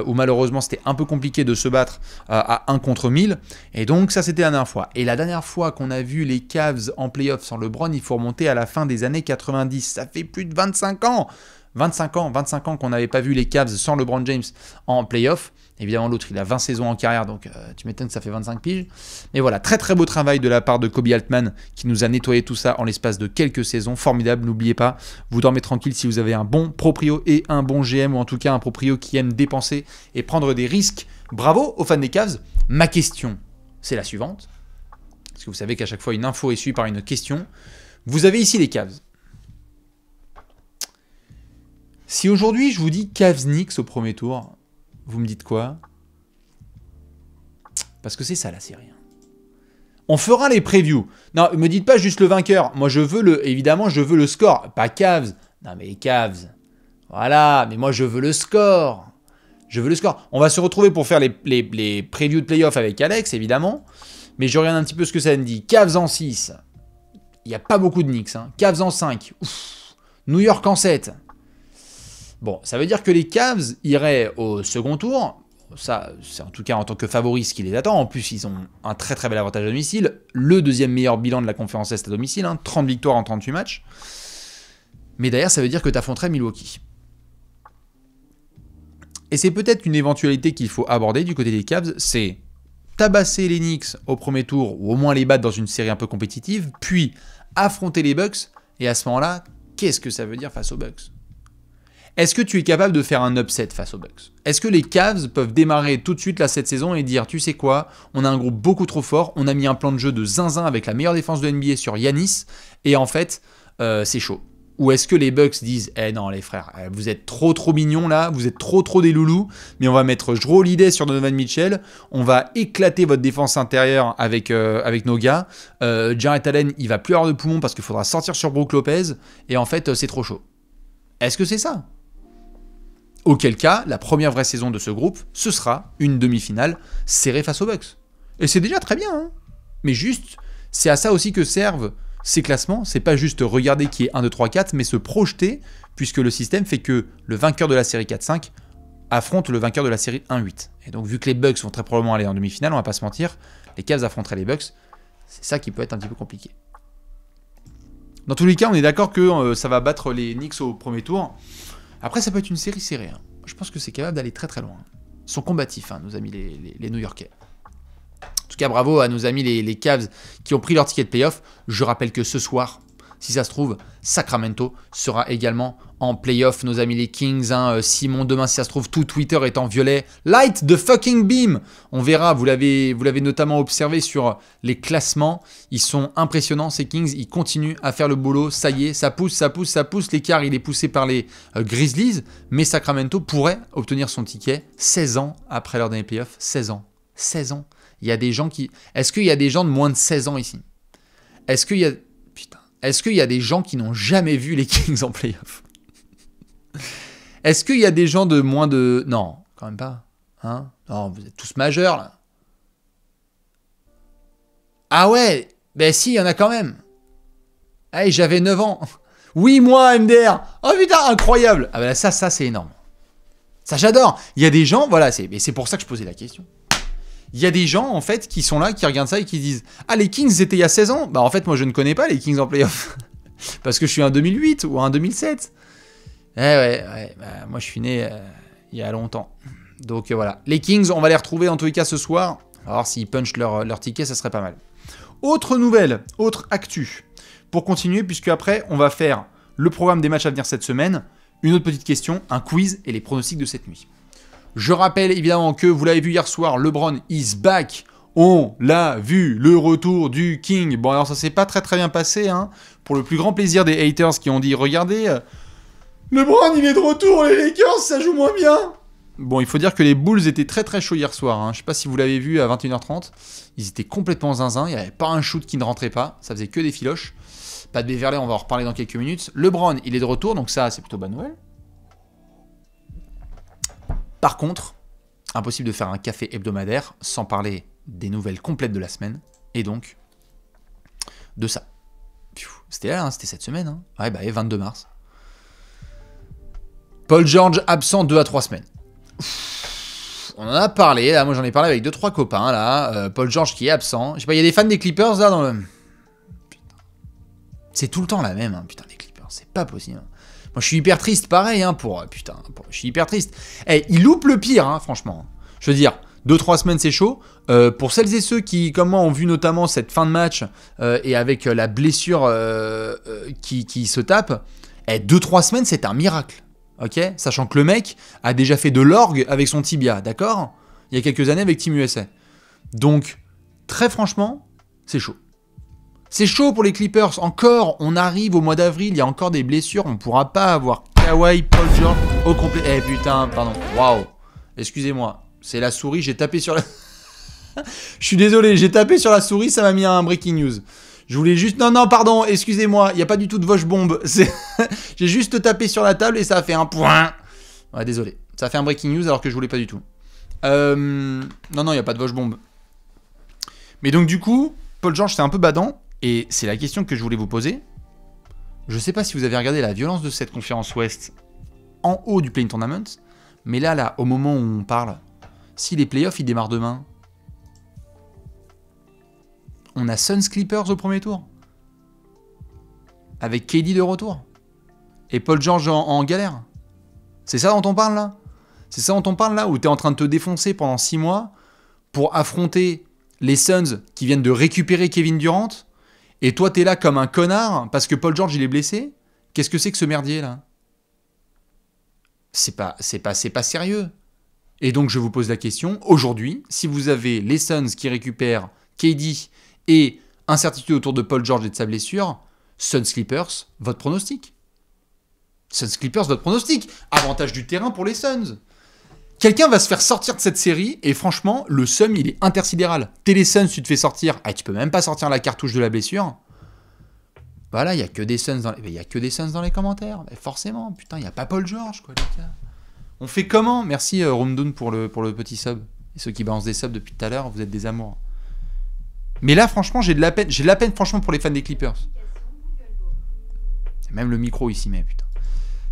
[SPEAKER 1] où malheureusement c'était un peu compliqué de se battre à 1 contre 1000. Et donc ça c'était la dernière fois. Et la dernière fois qu'on a vu les Cavs en playoff sans LeBron, il faut remonter à la fin des années 90. Ça fait plus de 25 ans 25 ans qu'on n'avait pas vu les Cavs sans LeBron James en playoff. Évidemment, l'autre, il a 20 saisons en carrière, donc tu m'étonnes que ça fait 25 piges. Mais voilà, très très beau travail de la part de Kobe Altman qui nous a nettoyé tout ça en l'espace de quelques saisons. Formidable, n'oubliez pas, vous dormez tranquille si vous avez un bon proprio et un bon GM, ou en tout cas un proprio qui aime dépenser et prendre des risques. Bravo aux fans des Cavs. Ma question, c'est la suivante. Parce que vous savez qu'à chaque fois, une info est suivie par une question. Vous avez ici les Cavs. Si aujourd'hui, je vous dis Cavs-Knicks au premier tour... Vous me dites quoi? Parce que c'est ça la série. On fera les previews. Non, me dites pas juste le vainqueur. Moi, évidemment, je veux le score. Pas Cavs. Non, mais Cavs. Voilà, mais moi, je veux le score. Je veux le score. On va se retrouver pour faire les previews de playoff avec Alex, évidemment. Mais je regarde un petit peu ce que ça me dit. Cavs en 6. Il n'y a pas beaucoup de Knicks. Hein. Cavs en 5. Ouf. New York en 7. Bon, ça veut dire que les Cavs iraient au second tour. Ça, c'est en tout cas en tant que favoris ce qui les attend. En plus, ils ont un très très bel avantage à domicile. Le deuxième meilleur bilan de la conférence Est à domicile. Hein. 30 victoires en 38 matchs. Mais derrière, ça veut dire que tu affronterais Milwaukee. Et c'est peut-être une éventualité qu'il faut aborder du côté des Cavs. C'est tabasser les Knicks au premier tour, ou au moins les battre dans une série un peu compétitive, puis affronter les Bucks. Et à ce moment-là, qu'est-ce que ça veut dire face aux Bucks? Est-ce que tu es capable de faire un upset face aux Bucks? Est-ce que les Cavs peuvent démarrer tout de suite là cette saison et dire, tu sais quoi, on a un groupe beaucoup trop fort, on a mis un plan de jeu de zinzin avec la meilleure défense de NBA sur Giannis, et en fait, c'est chaud. Ou est-ce que les Bucks disent, eh non les frères, vous êtes trop mignons là, vous êtes trop des loulous, mais on va mettre Jrue Holiday sur Donovan Mitchell, on va éclater votre défense intérieure avec nos gars, Jarrett Allen il va plus avoir de poumons parce qu'il faudra sortir sur Brook Lopez, et en fait c'est trop chaud. Est-ce que c'est ça? Auquel cas, la première vraie saison de ce groupe, ce sera une demi-finale serrée face aux Bucks. Et c'est déjà très bien, hein. Mais juste, c'est à ça aussi que servent ces classements. C'est pas juste regarder qui est 1, 2, 3, 4, mais se projeter, puisque le système fait que le vainqueur de la série 4-5 affronte le vainqueur de la série 1-8. Et donc, vu que les Bucks vont très probablement aller en demi-finale, on va pas se mentir, les Cavs affronteraient les Bucks. C'est ça qui peut être un petit peu compliqué. Dans tous les cas, on est d'accord que ça va battre les Knicks au premier tour. Après, ça peut être une série serrée. Hein. Je pense que c'est capable d'aller très loin. Ils sont combatifs, hein, nos amis les New-Yorkais. En tout cas, bravo à nos amis les Cavs qui ont pris leur ticket de playoff. Je rappelle que ce soir, si ça se trouve, Sacramento sera également en playoff. Nos amis les Kings, hein, Simon, demain, si ça se trouve, tout Twitter est en violet. Light the fucking beam. On verra, vous l'avez notamment observé sur les classements. Ils sont impressionnants, ces Kings. Ils continuent à faire le boulot. Ça y est, ça pousse. L'écart, il est poussé par les Grizzlies. Mais Sacramento pourrait obtenir son ticket 16 ans après leur dernier playoff. 16 ans. 16 ans. Il y a des gens qui... Est-ce qu'il y a des gens de moins de 16 ans ici? Est-ce qu'il y a... Putain. Est-ce qu'il y a des gens qui n'ont jamais vu les Kings en playoff? Est-ce qu'il y a des gens de moins de... Non, quand même pas. Hein? Non, vous êtes tous majeurs, là. Ah ouais, ben si, il y en a quand même. Hey, j'avais 9 ans. Oui, moi, MDR. Oh putain, incroyable. Ah ben ça c'est énorme. Ça, j'adore. Il y a des gens, voilà, c'est pour ça que je posais la question. Il y a des gens, en fait, qui sont là, qui regardent ça et qui disent « Ah, les Kings étaient il y a 16 ans ?» Bah, en fait, moi, je ne connais pas les Kings en playoff. Parce que je suis un 2008 ou un 2007. Ouais, bah, moi, je suis né il y a longtemps. Donc, voilà. Les Kings, on va les retrouver, en tous les cas, ce soir. On va voir s'ils punchent leur ticket, ça serait pas mal. Autre nouvelle, autre actu. Pour continuer, puisque après, on va faire le programme des matchs à venir cette semaine, une autre petite question, un quiz et les pronostics de cette nuit. Je rappelle évidemment que vous l'avez vu hier soir, LeBron is back. On l'a vu, le retour du King. Bon, alors ça s'est pas très bien passé, hein. Pour le plus grand plaisir des haters qui ont dit, regardez, LeBron il est de retour, les Lakers, ça joue moins bien. Bon, il faut dire que les Bulls étaient très chauds hier soir. Hein. Je sais pas si vous l'avez vu à 21h30. Ils étaient complètement zinzin. Il n'y avait pas un shoot qui ne rentrait pas. Ça faisait que des filoches. Pas de Beverley, on va en reparler dans quelques minutes. LeBron, il est de retour, donc ça, c'est plutôt bonne nouvelle. Par contre, impossible de faire un café hebdomadaire sans parler des nouvelles complètes de la semaine, et donc de ça. C'était là, hein, c'était cette semaine. Hein. Ouais, bah, 22 mars. Paul George absent 2 à 3 semaines. On en a parlé, là, moi j'en ai parlé avec 2-3 copains, là. Paul George qui est absent. Je sais pas, il y a des fans des Clippers, là, dans le... Putain. C'est tout le temps la même, hein, putain, les Clippers, c'est pas possible. Moi, je suis hyper triste, pareil, hein, je suis hyper triste. Eh, il loupe le pire, hein, franchement. Je veux dire, 2-3 semaines, c'est chaud. Pour celles et ceux qui, comme moi, ont vu notamment cette fin de match et avec la blessure qui se tape, 2-3 semaines, c'est un miracle. Ok, sachant que le mec a déjà fait de l'orgue avec son tibia, d'accord? Il y a quelques années avec Team USA. Donc, très franchement, c'est chaud. C'est chaud pour les Clippers. Encore, on arrive au mois d'avril, il y a encore des blessures. On ne pourra pas avoir Kawhi, Paul George au complet. Eh putain, pardon. Waouh. Excusez-moi. C'est la souris, j'ai tapé sur la... Je suis désolé, j'ai tapé sur la souris, ça m'a mis un breaking news. Je voulais juste... Non, pardon, excusez-moi. Il n'y a pas du tout de Vosh bombe. J'ai juste tapé sur la table et ça a fait un point. Ouais, désolé. Ça a fait un breaking news alors que je voulais pas du tout. Non, il n'y a pas de Vosh bombe. Mais donc du coup, Paul George c'est un peu badant, et c'est la question que je voulais vous poser. Je sais pas si vous avez regardé la violence de cette conférence Ouest en haut du Play-in Tournament, mais là, au moment où on parle, si les playoffs ils démarrent demain, on a Suns Clippers au premier tour, avec KD de retour, et Paul George en galère. C'est ça dont on parle là? C'est ça dont on parle là, où t'es en train de te défoncer pendant 6 mois pour affronter les Suns qui viennent de récupérer Kevin Durant, et toi t'es là comme un connard parce que Paul George il est blessé? Qu'est-ce que c'est que ce merdier là? C'est pas sérieux. Et donc je vous pose la question, aujourd'hui, si vous avez les Suns qui récupèrent KD et incertitude autour de Paul George et de sa blessure, Suns Clippers, votre pronostic? Suns Clippers, votre pronostic? Avantage du terrain pour les Suns. Quelqu'un va se faire sortir de cette série, et franchement, le sum, il est intersidéral. T'es les Suns, tu te fais sortir, tu peux même pas sortir la cartouche de la blessure. Voilà, il y a que des Suns dans les commentaires. Mais forcément, putain, il n'y a pas Paul George, quoi, les gars. On fait comment? Merci Roomdoon pour le petit sub. Et ceux qui balancent des subs depuis tout à l'heure, vous êtes des amours. Mais là, franchement, j'ai de la peine, franchement, pour les fans des Clippers. Même le micro ici, mais putain.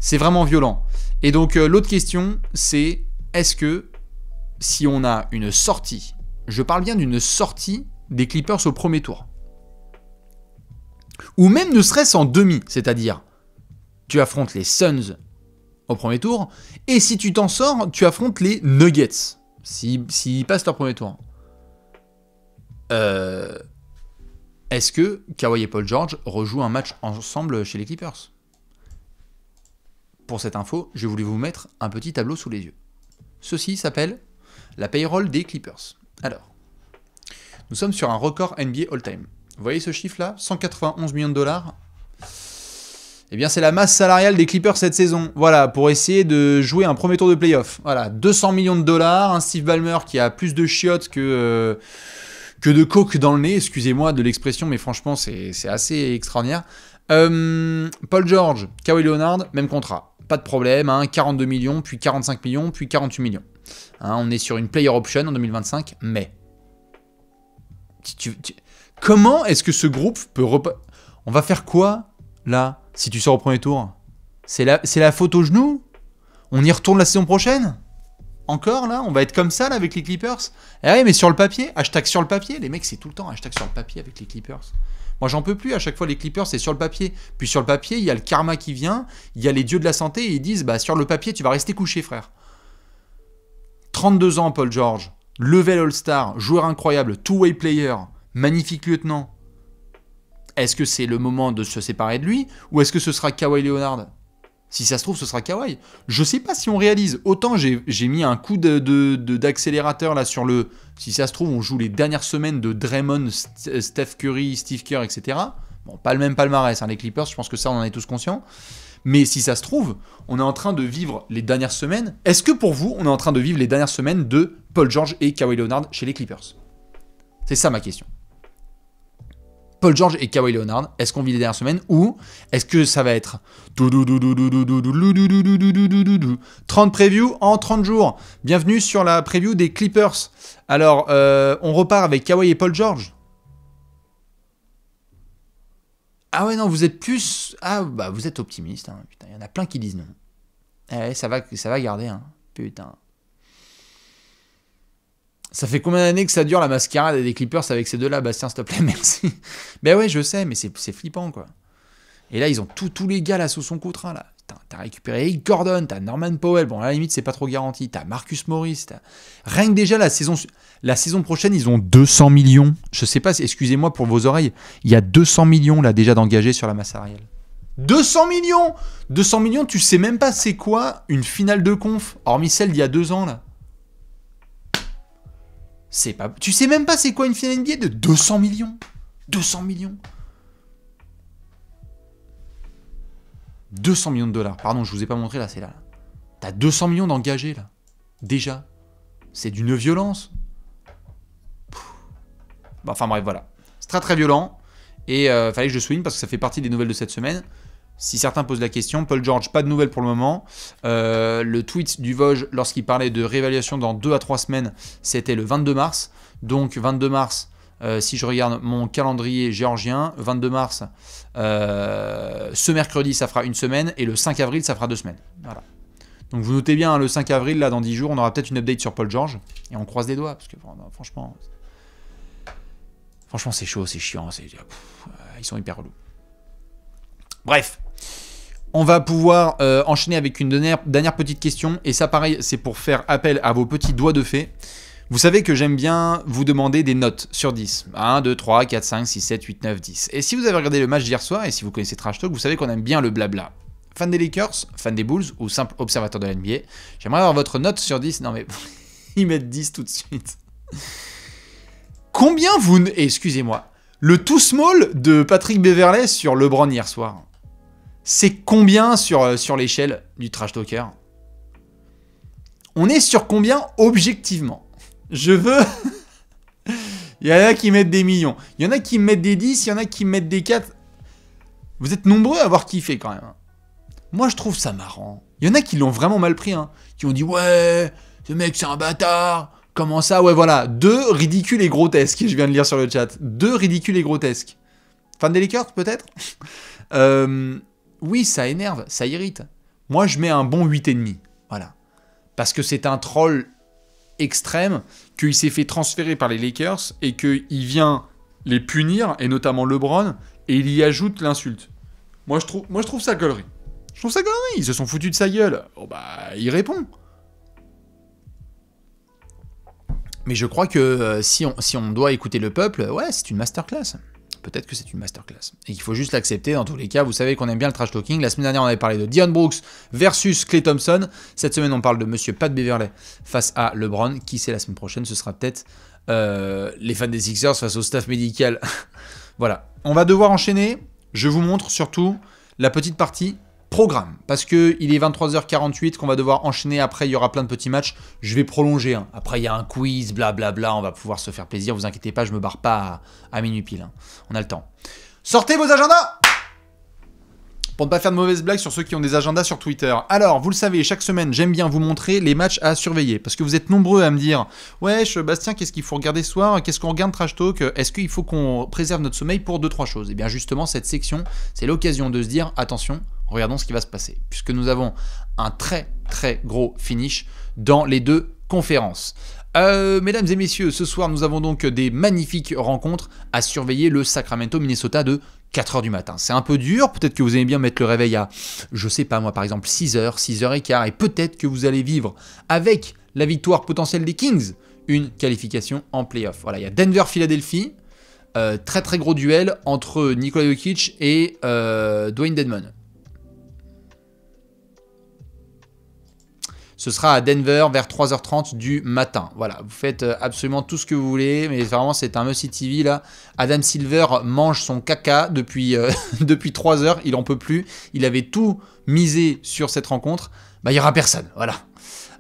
[SPEAKER 1] C'est vraiment violent. Et donc, l'autre question, c'est... Est-ce que, si on a une sortie, je parle bien d'une sortie des Clippers au premier tour, ou même ne serait-ce en demi, c'est-à-dire, tu affrontes les Suns au premier tour, et si tu t'en sors, tu affrontes les Nuggets, s'ils passent leur premier tour. Est-ce que Kawhi et Paul George rejouent un match ensemble chez les Clippers? Pour cette info, je voulais vous mettre un petit tableau sous les yeux. Ceci s'appelle la payroll des Clippers. Alors, nous sommes sur un record NBA all-time. Vous voyez ce chiffre-là? 191 millions de dollars. Eh bien, c'est la masse salariale des Clippers cette saison. Voilà, pour essayer de jouer un premier tour de playoff. Voilà, 200 millions de dollars. Un Steve Ballmer qui a plus de chiottes que de coke dans le nez. Excusez-moi de l'expression, mais franchement, c'est assez extraordinaire. Paul George, Kawhi Leonard, même contrat. Pas de problème, 42 millions, puis 45 millions, puis 48 millions. On est sur une player option en 2025, mais... Comment est-ce que ce groupe peut... On va faire quoi, là, si tu sors au premier tour? C'est la faute au genou? On y retourne la saison prochaine? Encore, là? On va être comme ça, là, avec les Clippers? Eh oui, mais sur le papier, hashtag sur le papier. Les mecs, c'est tout le temps hashtag sur le papier avec les Clippers. Moi, j'en peux plus. À chaque fois, les Clippers, c'est sur le papier. Puis sur le papier, il y a le karma qui vient. Il y a les dieux de la santé et ils disent, bah, sur le papier, tu vas rester couché, frère. 32 ans, Paul George. Level All-Star. Joueur incroyable. Two-way player. Magnifique lieutenant. Est-ce que c'est le moment de se séparer de lui? Ou est-ce que ce sera Kawhi Leonard? Si ça se trouve, ce sera Kawhi. Je sais pas si on réalise. Autant j'ai mis un coup d'accélérateur là sur le... Si ça se trouve, on joue les dernières semaines de Draymond, Steph Curry, Steve Kerr, etc. Bon, pas le même palmarès, les Clippers, je pense que ça, on en est tous conscients. Mais si ça se trouve, on est en train de vivre les dernières semaines. Est-ce que pour vous, on est en train de vivre les dernières semaines de Paul George et Kawhi Leonard chez les Clippers? C'est ça ma question. Paul George et Kawhi Leonard, est-ce qu'on vit les dernières semaines ou est-ce que ça va être 30 previews en 30 jours? Bienvenue sur la preview des Clippers. Alors, on repart avec Kawhi et Paul George. Ah ouais, non, vous êtes plus... Ah, bah, vous êtes optimiste. Hein. Putain, il y en a plein qui disent non. Eh, ça va garder, hein. Putain. Ça fait combien d'années que ça dure la mascarade des Clippers avec ces deux-là? Bastien, s'il te plaît, merci. Ben ouais, je sais, mais c'est flippant, quoi. Et là, ils ont tous les gars là sous son contrat, là. T'as récupéré Eric Gordon, t'as Norman Powell. Bon, à la limite, c'est pas trop garanti. T'as Marcus Morris. Rien que déjà, la saison prochaine, ils ont 200 millions. Je sais pas, excusez-moi pour vos oreilles. Il y a 200 millions, là, déjà d'engagés sur la masse salariale. 200 millions 200 millions, tu sais même pas c'est quoi une finale de conf, hormis celle d'il y a 2 ans, là. Tu sais même pas c'est quoi une finale NBA de 200 millions. 200 millions. 200 millions de dollars. Pardon, je vous ai pas montré là, c'est là. T'as 200 millions d'engagés là. Déjà. C'est d'une violence. Enfin bref, voilà. C'est très très violent. Et fallait que je souligne parce que ça fait partie des nouvelles de cette semaine. Si certains posent la question, Paul George, pas de nouvelles pour le moment. Le tweet du Vosges, lorsqu'il parlait de réévaluation dans 2 à 3 semaines, c'était le 22 mars. Donc 22 mars, si je regarde mon calendrier géorgien, 22 mars, ce mercredi, ça fera une semaine, et le 5 avril, ça fera 2 semaines. Voilà. Donc vous notez bien, hein, le 5 avril, là, dans 10 jours, on aura peut-être une update sur Paul George, et on croise les doigts, parce que franchement, c'est chaud, c'est chiant, ils sont hyper relous. Bref, on va pouvoir enchaîner avec une dernière petite question, et ça, pareil, c'est pour faire appel à vos petits doigts de fée. Vous savez que j'aime bien vous demander des notes sur 10. 1, 2, 3, 4, 5, 6, 7, 8, 9, 10. Et si vous avez regardé le match d'hier soir, et si vous connaissez Trash Talk, vous savez qu'on aime bien le blabla. Fan des Lakers, fan des Bulls, ou simple observateur de la NBA, j'aimerais avoir votre note sur 10. Non mais, ils mettent 10 tout de suite. Combien vous... Excusez-moi. Le too small de Patrick Beverley sur LeBron hier soir, c'est combien sur l'échelle du Trash Talker? On est sur combien objectivement? Je veux... Il y en a qui mettent des millions. Il y en a qui mettent des 10, il y en a qui mettent des 4. Vous êtes nombreux à avoir kiffé quand même. Moi, je trouve ça marrant. Il y en a qui l'ont vraiment mal pris, hein. Qui ont dit, ouais, ce mec, c'est un bâtard. Comment ça? Ouais, voilà. 2 ridicules et grotesques, je viens de lire sur le chat. 2 ridicules et grotesques. Fan des Lakers, peut-être? Oui, ça énerve, ça irrite. Moi, je mets un bon 8,5. Voilà. Parce que c'est un troll extrême, qu'il s'est fait transférer par les Lakers et qu'il vient les punir, et notamment LeBron, et il y ajoute l'insulte. Moi, je trouve ça gaulerie. Je trouve ça gaulerie. Ils se sont foutus de sa gueule. Oh bah, il répond. Mais je crois que si on doit écouter le peuple, ouais, c'est une masterclass. Peut-être que c'est une masterclass. Et qu'il faut juste l'accepter dans tous les cas. Vous savez qu'on aime bien le trash talking. La semaine dernière, on avait parlé de Dillon Brooks versus Klay Thompson. Cette semaine, on parle de Monsieur Pat Beverley face à LeBron. Qui sait, la semaine prochaine, ce sera peut-être les fans des Sixers face au staff médical. Voilà. On va devoir enchaîner. Je vous montre surtout la petite partie programme. Parce qu'il est 23h48 qu'on va devoir enchaîner. Après, il y aura plein de petits matchs. Je vais prolonger. Hein. Après, il y a un quiz, blablabla. On va pouvoir se faire plaisir. Vous inquiétez pas, je me barre pas à minuit pile. Hein. On a le temps. Sortez vos agendas! Pour ne pas faire de mauvaises blagues sur ceux qui ont des agendas sur Twitter. Alors, vous le savez, chaque semaine, j'aime bien vous montrer les matchs à surveiller. Parce que vous êtes nombreux à me dire « Wesh, Bastien, qu'est-ce qu'il faut regarder ce soir? Qu'est-ce qu'on regarde Trash Talk? Est-ce qu'il faut qu'on préserve notre sommeil pour 2-3 choses ?» Et bien justement, cette section, c'est l'occasion de se dire « Attention, regardons ce qui va se passer. » Puisque nous avons un très très gros finish dans les 2 conférences. Mesdames et messieurs, ce soir, nous avons donc des magnifiques rencontres à surveiller. Le Sacramento, Minnesota de 4h du matin. C'est un peu dur, peut-être que vous aimez bien mettre le réveil à, je sais pas moi, par exemple 6h, 6h15, et peut-être que vous allez vivre avec la victoire potentielle des Kings, une qualification en play-off. Voilà, il y a Denver-Philadelphie, très très gros duel entre Nikola Jokic et Dwayne Dedmon. Ce sera à Denver vers 3h30 du matin. Voilà, vous faites absolument tout ce que vous voulez, mais vraiment c'est un must TV là. Adam Silver mange son caca depuis 3 heures, il en peut plus. Il avait tout misé sur cette rencontre. Bah il n'y aura personne, voilà.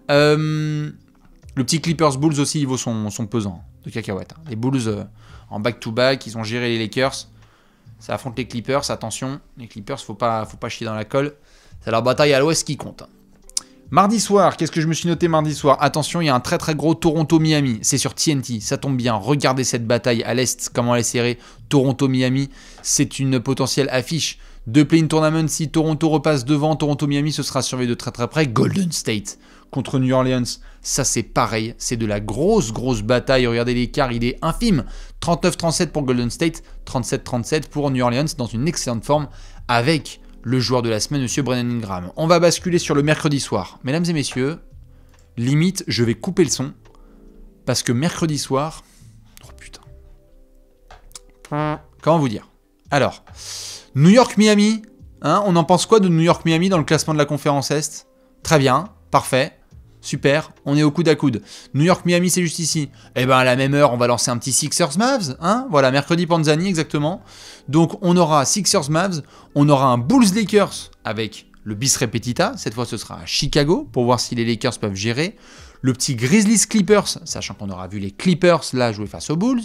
[SPEAKER 1] Le petit Clippers Bulls aussi, il vaut son pesant de cacahuètes. Hein. Les Bulls en back-to-back, ils ont géré les Lakers. Ça affronte les Clippers, attention. Les Clippers, faut pas chier dans la colle. C'est leur bataille à l'ouest qui compte. Mardi soir, qu'est-ce que je me suis noté mardi soir? Attention, il y a un très très gros Toronto-Miami. C'est sur TNT, ça tombe bien. Regardez cette bataille à l'Est, comment elle est serrée. Toronto-Miami, c'est une potentielle affiche de play-in tournament. Si Toronto repasse devant, Toronto-Miami, ce sera surveillé de très très près. Golden State contre New Orleans, ça c'est pareil. C'est de la grosse bataille. Regardez l'écart, il est infime. 39-37 pour Golden State, 37-37 pour New Orleans, dans une excellente forme avec le joueur de la semaine, monsieur Brandon Ingram. On va basculer sur le mercredi soir. Mesdames et messieurs, limite, je vais couper le son. Parce que mercredi soir... Oh putain. Comment vous dire? Alors, New York-Miami. Hein, on en pense quoi de New York-Miami dans le classement de la conférence Est? Très bien, parfait. Super, on est au coude à coude. New York-Miami, c'est juste ici. Eh ben à la même heure, on va lancer un petit Sixers-Mavs. Hein, voilà, mercredi Panzani, exactement. Donc on aura Sixers-Mavs, on aura un Bulls-Lakers avec le bis repetita. Cette fois, ce sera à Chicago pour voir si les Lakers peuvent gérer. Le petit Grizzlies-Clippers, sachant qu'on aura vu les Clippers là jouer face aux Bulls.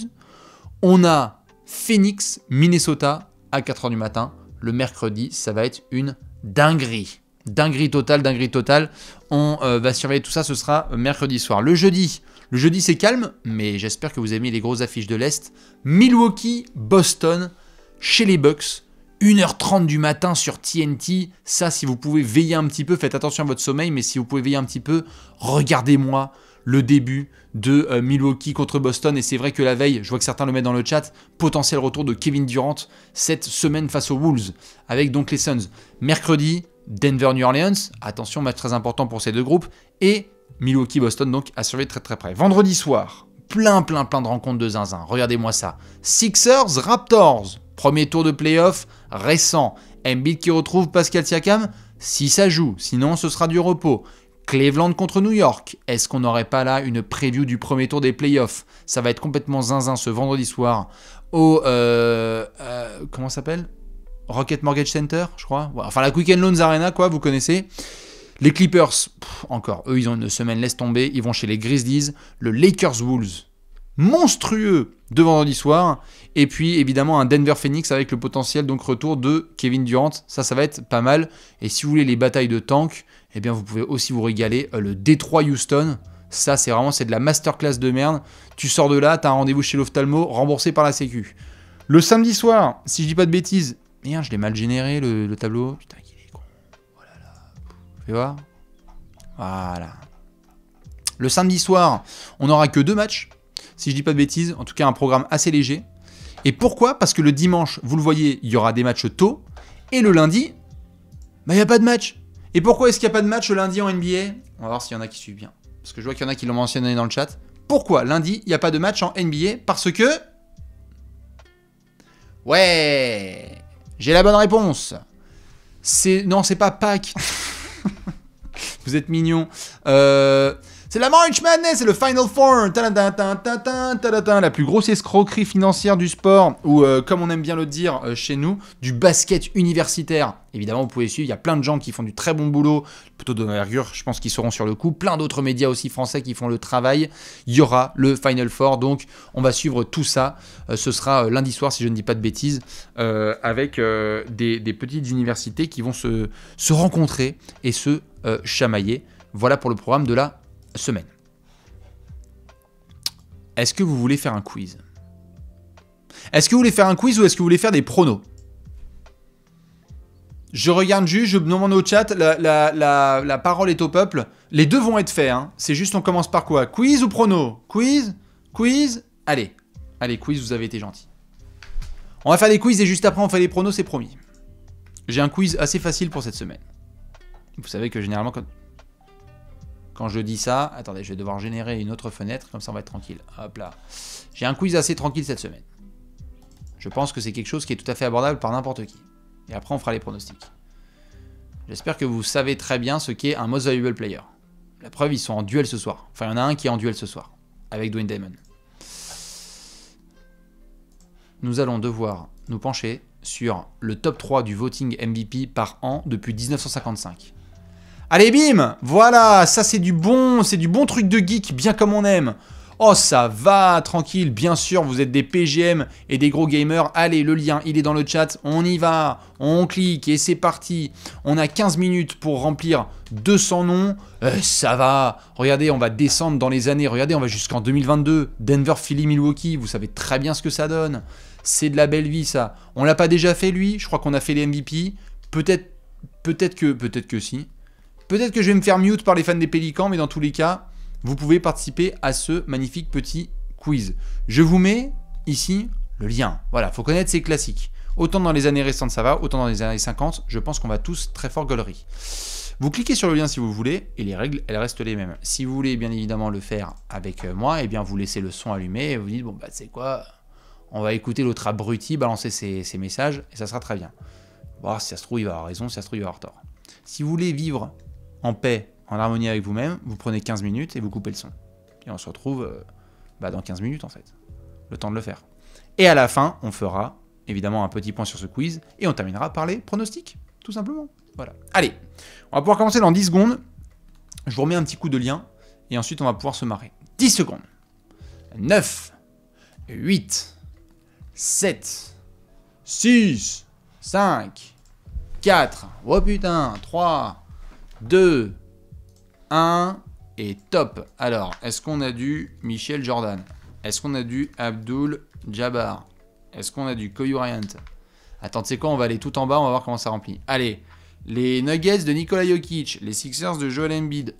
[SPEAKER 1] On a Phoenix-Minnesota à 4h du matin. Le mercredi, ça va être une dinguerie. Dinguerie totale. On va surveiller tout ça, ce sera mercredi soir. Le jeudi, Le jeudi, c'est calme, mais j'espère que vous aimez les grosses affiches de l'Est. Milwaukee, Boston, chez les Bucks. 1h30 du matin sur TNT. Ça, si vous pouvez veiller un petit peu, faites attention à votre sommeil, mais si vous pouvez veiller un petit peu, regardez-moi le début de Milwaukee contre Boston. Et c'est vrai que la veille, je vois que certains le mettent dans le chat, potentiel retour de Kevin Durant cette semaine face aux Wolves, avec donc les Suns. Mercredi, Denver-New Orleans. Attention, match très important pour ces deux groupes. Et Milwaukee-Boston, donc à surveiller très très près. Vendredi soir, plein de rencontres de zinzin. Regardez-moi ça. Sixers-Raptors. Premier tour de playoff récent. Embiid qui retrouve Pascal Siakam, si ça joue, sinon ce sera du repos. Cleveland contre New York. Est-ce qu'on n'aurait pas là une preview du premier tour des playoffs? Ça va être complètement zinzin ce vendredi soir au... comment ça s'appelle? Rocket Mortgage Center, je crois. Ouais, enfin, la Quicken Loans Arena, quoi, vous connaissez. Les Clippers, encore, eux, ils ont une semaine, laisse tomber. Ils vont chez les Grizzlies. Le Lakers Wolves, monstrueux de vendredi soir. Et puis, évidemment, un Denver Phoenix avec le potentiel donc retour de Kevin Durant. Ça va être pas mal. Et si vous voulez les batailles de tank, eh bien, vous pouvez aussi vous régaler. Le Detroit Houston, ça, c'est de la masterclass de merde. Tu sors de là, t'as un rendez-vous chez l'ophtalmo, remboursé par la Sécu. Le samedi soir, si je dis pas de bêtises, merde, je l'ai mal généré, le tableau. Putain, qu'il est con. Oh là là. Fais voir. Voilà. Le samedi soir, on n'aura que 2 matchs. Si je dis pas de bêtises, en tout cas un programme assez léger. Et pourquoi? Parce que le dimanche, vous le voyez, il y aura des matchs tôt. Et le lundi, il n'y a pas de match. Et pourquoi est-ce qu'il n'y a pas de match le lundi en NBA? On va voir s'il y en a qui suivent bien. Parce que je vois qu'il y en a qui l'ont mentionné dans le chat. Pourquoi lundi, il n'y a pas de match en NBA? Parce que... Ouais, j'ai la bonne réponse. Non, c'est pas Pâques. Vous êtes mignons. C'est la March Madness, c'est le Final Four. La plus grosse escroquerie financière du sport, ou comme on aime bien le dire chez nous, du basket universitaire. Évidemment, vous pouvez suivre, il y a plein de gens qui font du très bon boulot, plutôt d'envergure, je pense qu'ils seront sur le coup. Plein d'autres médias aussi français qui font le travail. Il y aura le Final Four, donc on va suivre tout ça. Ce sera lundi soir, si je ne dis pas de bêtises, avec des petites universités qui vont se rencontrer et se chamailler. Voilà pour le programme de la semaine. Est-ce que vous voulez faire un quiz? Est-ce que vous voulez faire un quiz ou est-ce que vous voulez faire des pronos? Je regarde juste, je demande au chat, la parole est au peuple. Les deux vont être faits, hein. C'est juste on commence par quoi? Quiz ou prono? Quiz? Quiz? Allez, quiz, vous avez été gentil. On va faire des quiz et juste après on fait les pronos, c'est promis. J'ai un quiz assez facile pour cette semaine. Vous savez que généralement quand je dis ça, attendez, je vais devoir générer une autre fenêtre, comme ça on va être tranquille. Hop là. J'ai un quiz assez tranquille cette semaine. Je pense que c'est quelque chose qui est tout à fait abordable par n'importe qui. Et après on fera les pronostics. J'espère que vous savez très bien ce qu'est un Most Valuable Player. La preuve, ils sont en duel ce soir. Enfin, il y en a un qui est en duel ce soir, avec Dwayne Damon. Nous allons devoir nous pencher sur le top 3 du voting MVP par an depuis 1955. Allez bim, voilà, ça c'est du bon truc de geek, bien comme on aime. Oh ça va, tranquille, bien sûr, vous êtes des PGM et des gros gamers. Allez, le lien, il est dans le chat, on y va, on clique et c'est parti. On a 15 minutes pour remplir 200 noms. Ça va, regardez, on va descendre dans les années, regardez, on va jusqu'en 2022. Denver, Philly, Milwaukee, vous savez très bien ce que ça donne. C'est de la belle vie ça. On l'a pas déjà fait lui, je crois qu'on a fait les MVP. Peut-être que si. Peut-être que je vais me faire mute par les fans des Pélicans, mais dans tous les cas, vous pouvez participer à ce magnifique petit quiz. Je vous mets ici le lien. Voilà, il faut connaître ces classiques. Autant dans les années récentes ça va, autant dans les années 50, je pense qu'on va tous très fort gaulerie. Vous cliquez sur le lien si vous voulez, et les règles, elles restent les mêmes. Si vous voulez bien évidemment le faire avec moi, eh bien vous laissez le son allumé, et vous dites, bon bah c'est quoi, on va écouter l'autre abruti balancer ses messages, et ça sera très bien. Bon, si ça se trouve, il va avoir raison, si ça se trouve, il va avoir tort. Si vous voulez vivre en paix, en harmonie avec vous-même, vous prenez 15 minutes et vous coupez le son. Et on se retrouve dans 15 minutes en fait. Le temps de le faire. Et à la fin, on fera évidemment un petit point sur ce quiz et on terminera par les pronostics, tout simplement. Voilà. Allez, on va pouvoir commencer dans 10 secondes. Je vous remets un petit coup de lien et ensuite on va pouvoir se marrer. 10 secondes. 9, 8, 7, 6, 5, 4, oh putain, 3, 2, 1, est top. Alors, est-ce qu'on a du Michael Jordan? Est-ce qu'on a du Abdul Jabbar? Est-ce qu'on a du Kobe Bryant? Attends, tu sais quoi, on va aller tout en bas, on va voir comment ça remplit. Allez, les Nuggets de Nikola Jokic, les Sixers de Joel Embiid,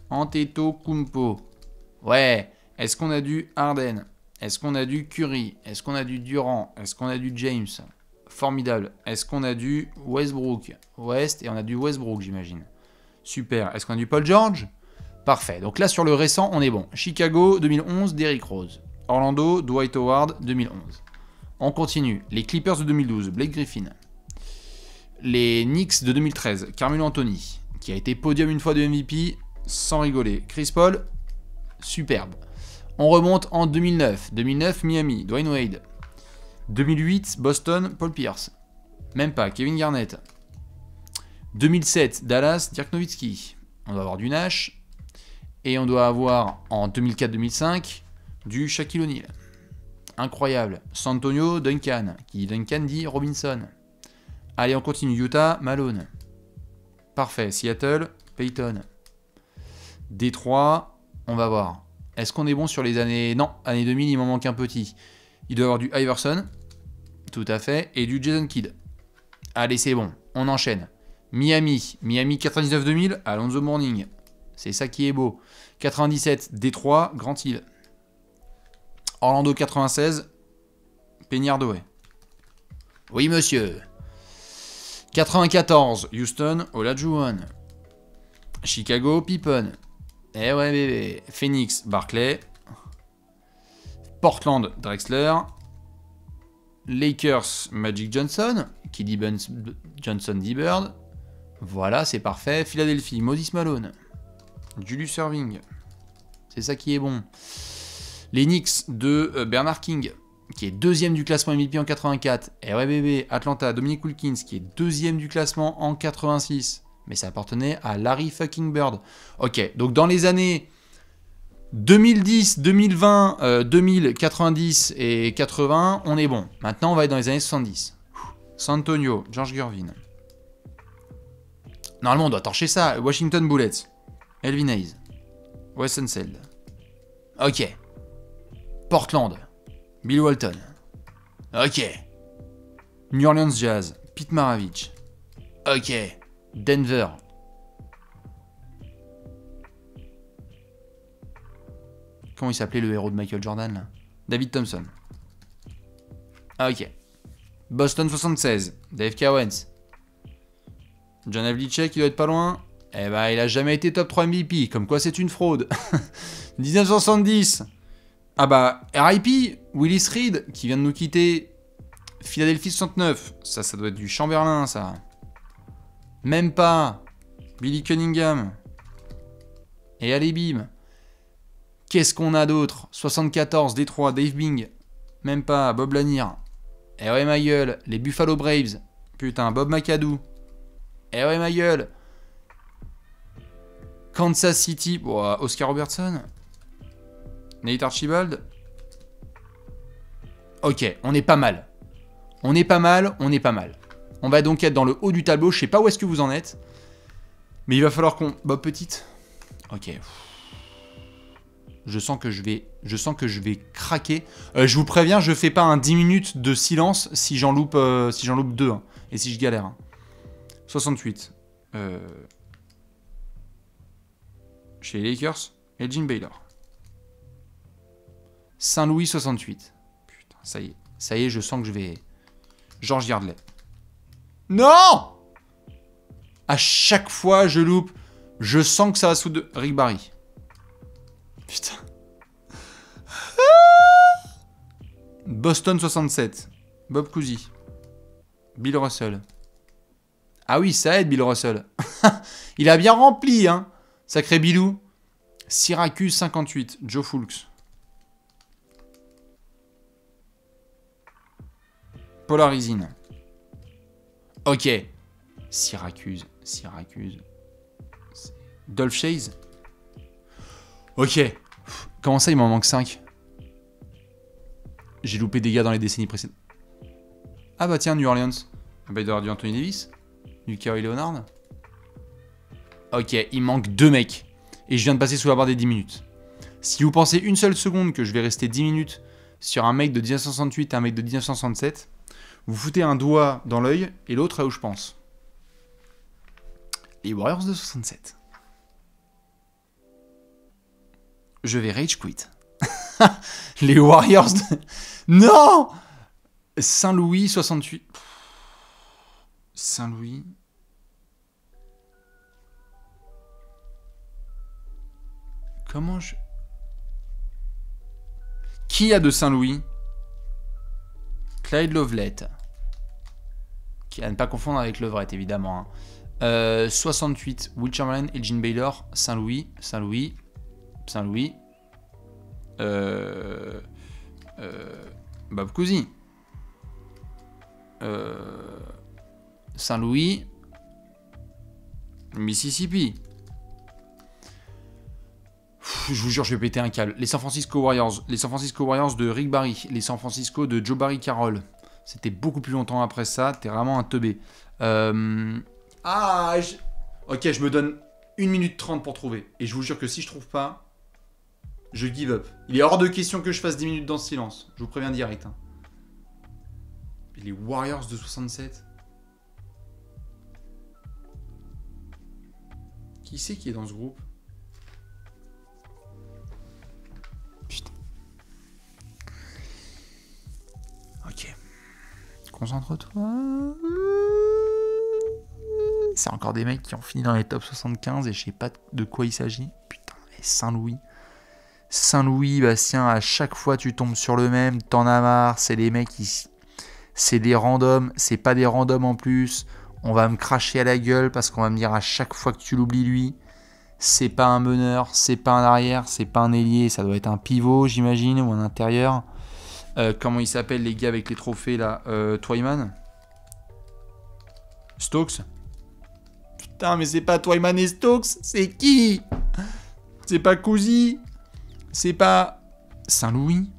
[SPEAKER 1] Antetokounmpo. Ouais, est-ce qu'on a du Harden? Est-ce qu'on a du Curry? Est-ce qu'on a du Durant? Est-ce qu'on a du James? Formidable. Est-ce qu'on a du Westbrook? Et on a du Westbrook, j'imagine. Super. Est-ce qu'on a du Paul George? Parfait. Donc là, sur le récent, on est bon. Chicago, 2011, Derrick Rose. Orlando, Dwight Howard, 2011. On continue. Les Clippers de 2012, Blake Griffin. Les Knicks de 2013, Carmelo Anthony, qui a été podium une fois de MVP, sans rigoler. Chris Paul, superbe. On remonte en 2009. 2009, Miami, Dwayne Wade. 2008, Boston, Paul Pierce. Même pas, Kevin Garnett. 2007, Dallas, Dirk Nowitzki. On doit avoir du Nash. Et on doit avoir, en 2004-2005, du Shaquille O'Neal. Incroyable. San Antonio, Duncan. Qui Duncan dit Robinson. Allez, on continue. Utah, Malone. Parfait. Seattle, Peyton. Détroit, on va voir. Est-ce qu'on est bon sur les années... Non, années 2000, il m'en manque un petit. Il doit y avoir du Iverson. Tout à fait. Et du Jason Kidd. Allez, c'est bon. On enchaîne. Miami 99-2000, Alonzo Mourning. C'est ça qui est beau. 97, Détroit, Grant Hill. Orlando 96, Penny Hardaway. Oui, monsieur. 94, Houston, Olajuwon. Chicago, Pippen. Eh ouais, bébé. Phoenix, Barclay. Portland, Drexler. Lakers, Magic Johnson. Qui dit Johnson, dit Bird. Voilà, c'est parfait. Philadelphie, Moses Malone. Julius Erving. C'est ça qui est bon. Les Knicks de Bernard King, qui est deuxième du classement MVP en 84. Et ouais, bébé. Atlanta, Dominic Wilkins, qui est deuxième du classement en 86. Mais ça appartenait à Larry fucking Bird. Ok, donc dans les années 2010, 2020, 2000, 90 et 80, on est bon. Maintenant, on va être dans les années 70. San Antonio, George Gervin. Normalement, on doit torcher ça. Washington Bullets, Elvin Hayes, Wes Unseld. Ok. Portland, Bill Walton. Ok. New Orleans Jazz, Pete Maravich. Ok. Denver. Comment il s'appelait le héros de Michael Jordan là? David Thompson. Ok. Boston 76, Dave Cowens. John Havlicek, il doit être pas loin. Eh ben, il a jamais été top 3 MVP, comme quoi c'est une fraude. 1970. Ah bah, RIP, Willis Reed, qui vient de nous quitter. Philadelphie 69. Ça doit être du Chamberlain, ça. Même pas. Billy Cunningham. Et allez, bim. Qu'est-ce qu'on a d'autre? 74, Détroit, Dave Bing. Même pas, Bob Lanier. Eh ouais, ma gueule. Les Buffalo Braves. Putain, Bob McAdoo. Eh ouais, ma gueule. Kansas City. Bon, Oscar Robertson. Nate Archibald. Ok, on est pas mal. On est pas mal. On va donc être dans le haut du tableau. Je sais pas où est-ce que vous en êtes. Mais il va falloir qu'on... Bob Petite. Ok. Je sens que je vais craquer. Je vous préviens, je fais pas un 10 minutes de silence si j'en loupe 2. Hein, et si je galère. Hein. 68. Chez les Lakers, Elgin Baylor. Saint-Louis 68. Putain, ça y est, je sens que je vais... George Yardley. Non! À chaque fois, je loupe. Je sens que ça va sous de... Rick Barry. Putain. Boston 67. Bob Cousy. Bill Russell. Ah oui, ça aide, Bill Russell. Il a bien rempli, hein. Sacré Bilou. Syracuse 58. Joe Fulks. Polarizine. Ok. Syracuse. Dolph Schayes. Ok. Comment ça, il m'en manque 5? J'ai loupé des gars dans les décennies précédentes. Ah bah tiens, New Orleans. Ah bah il doit y avoir du Anthony Davis. Du Kawhi Leonard. Ok, il manque 2 mecs. Et je viens de passer sous la barre des 10 minutes. Si vous pensez une seule seconde que je vais rester 10 minutes sur un mec de 1968 et un mec de 1967, vous foutez un doigt dans l'œil et l'autre là où je pense. Les Warriors de 67. Je vais rage quit. Les Warriors de... Non! Saint-Louis 68. Saint-Louis. Comment je... Qui a de Saint-Louis? Clyde Lovelett. Qui à ne pas confondre avec Leverett, évidemment. Hein. 68, Will Chamberlain, Elgin Baylor, Saint-Louis, Saint-Louis, Saint-Louis. Bob Cousy. Saint-Louis, Mississippi. Je vous jure, je vais péter un câble. Les San Francisco Warriors. Les San Francisco Warriors de Rick Barry. Les San Francisco de Joe Barry Carroll. C'était beaucoup plus longtemps après ça. T'es vraiment un teubé. Ok, je me donne 1 minute 30 pour trouver. Et je vous jure que si je trouve pas, je give up. Il est hors de question que je fasse 10 minutes dans ce silence. Je vous préviens direct. Hein. Les Warriors de 67. Qui c'est qui est dans ce groupe? Putain. Ok. Concentre-toi. C'est encore des mecs qui ont fini dans les top 75 et je sais pas de quoi il s'agit. Putain, et Saint-Louis. Saint-Louis, Bastien, à chaque fois tu tombes sur le même, t'en as marre, c'est les mecs qui... C'est des randoms, c'est pas des randoms en plus. On va me cracher à la gueule parce qu'on va me dire à chaque fois que tu l'oublies lui. C'est pas un meneur, c'est pas un arrière, c'est pas un ailier, ça doit être un pivot j'imagine, ou un intérieur. Comment ils s'appellent les gars avec les trophées là? Twyman? Stokes? Putain mais c'est pas Twyman et Stokes, c'est qui? C'est pas Cousy? C'est pas Saint-Louis?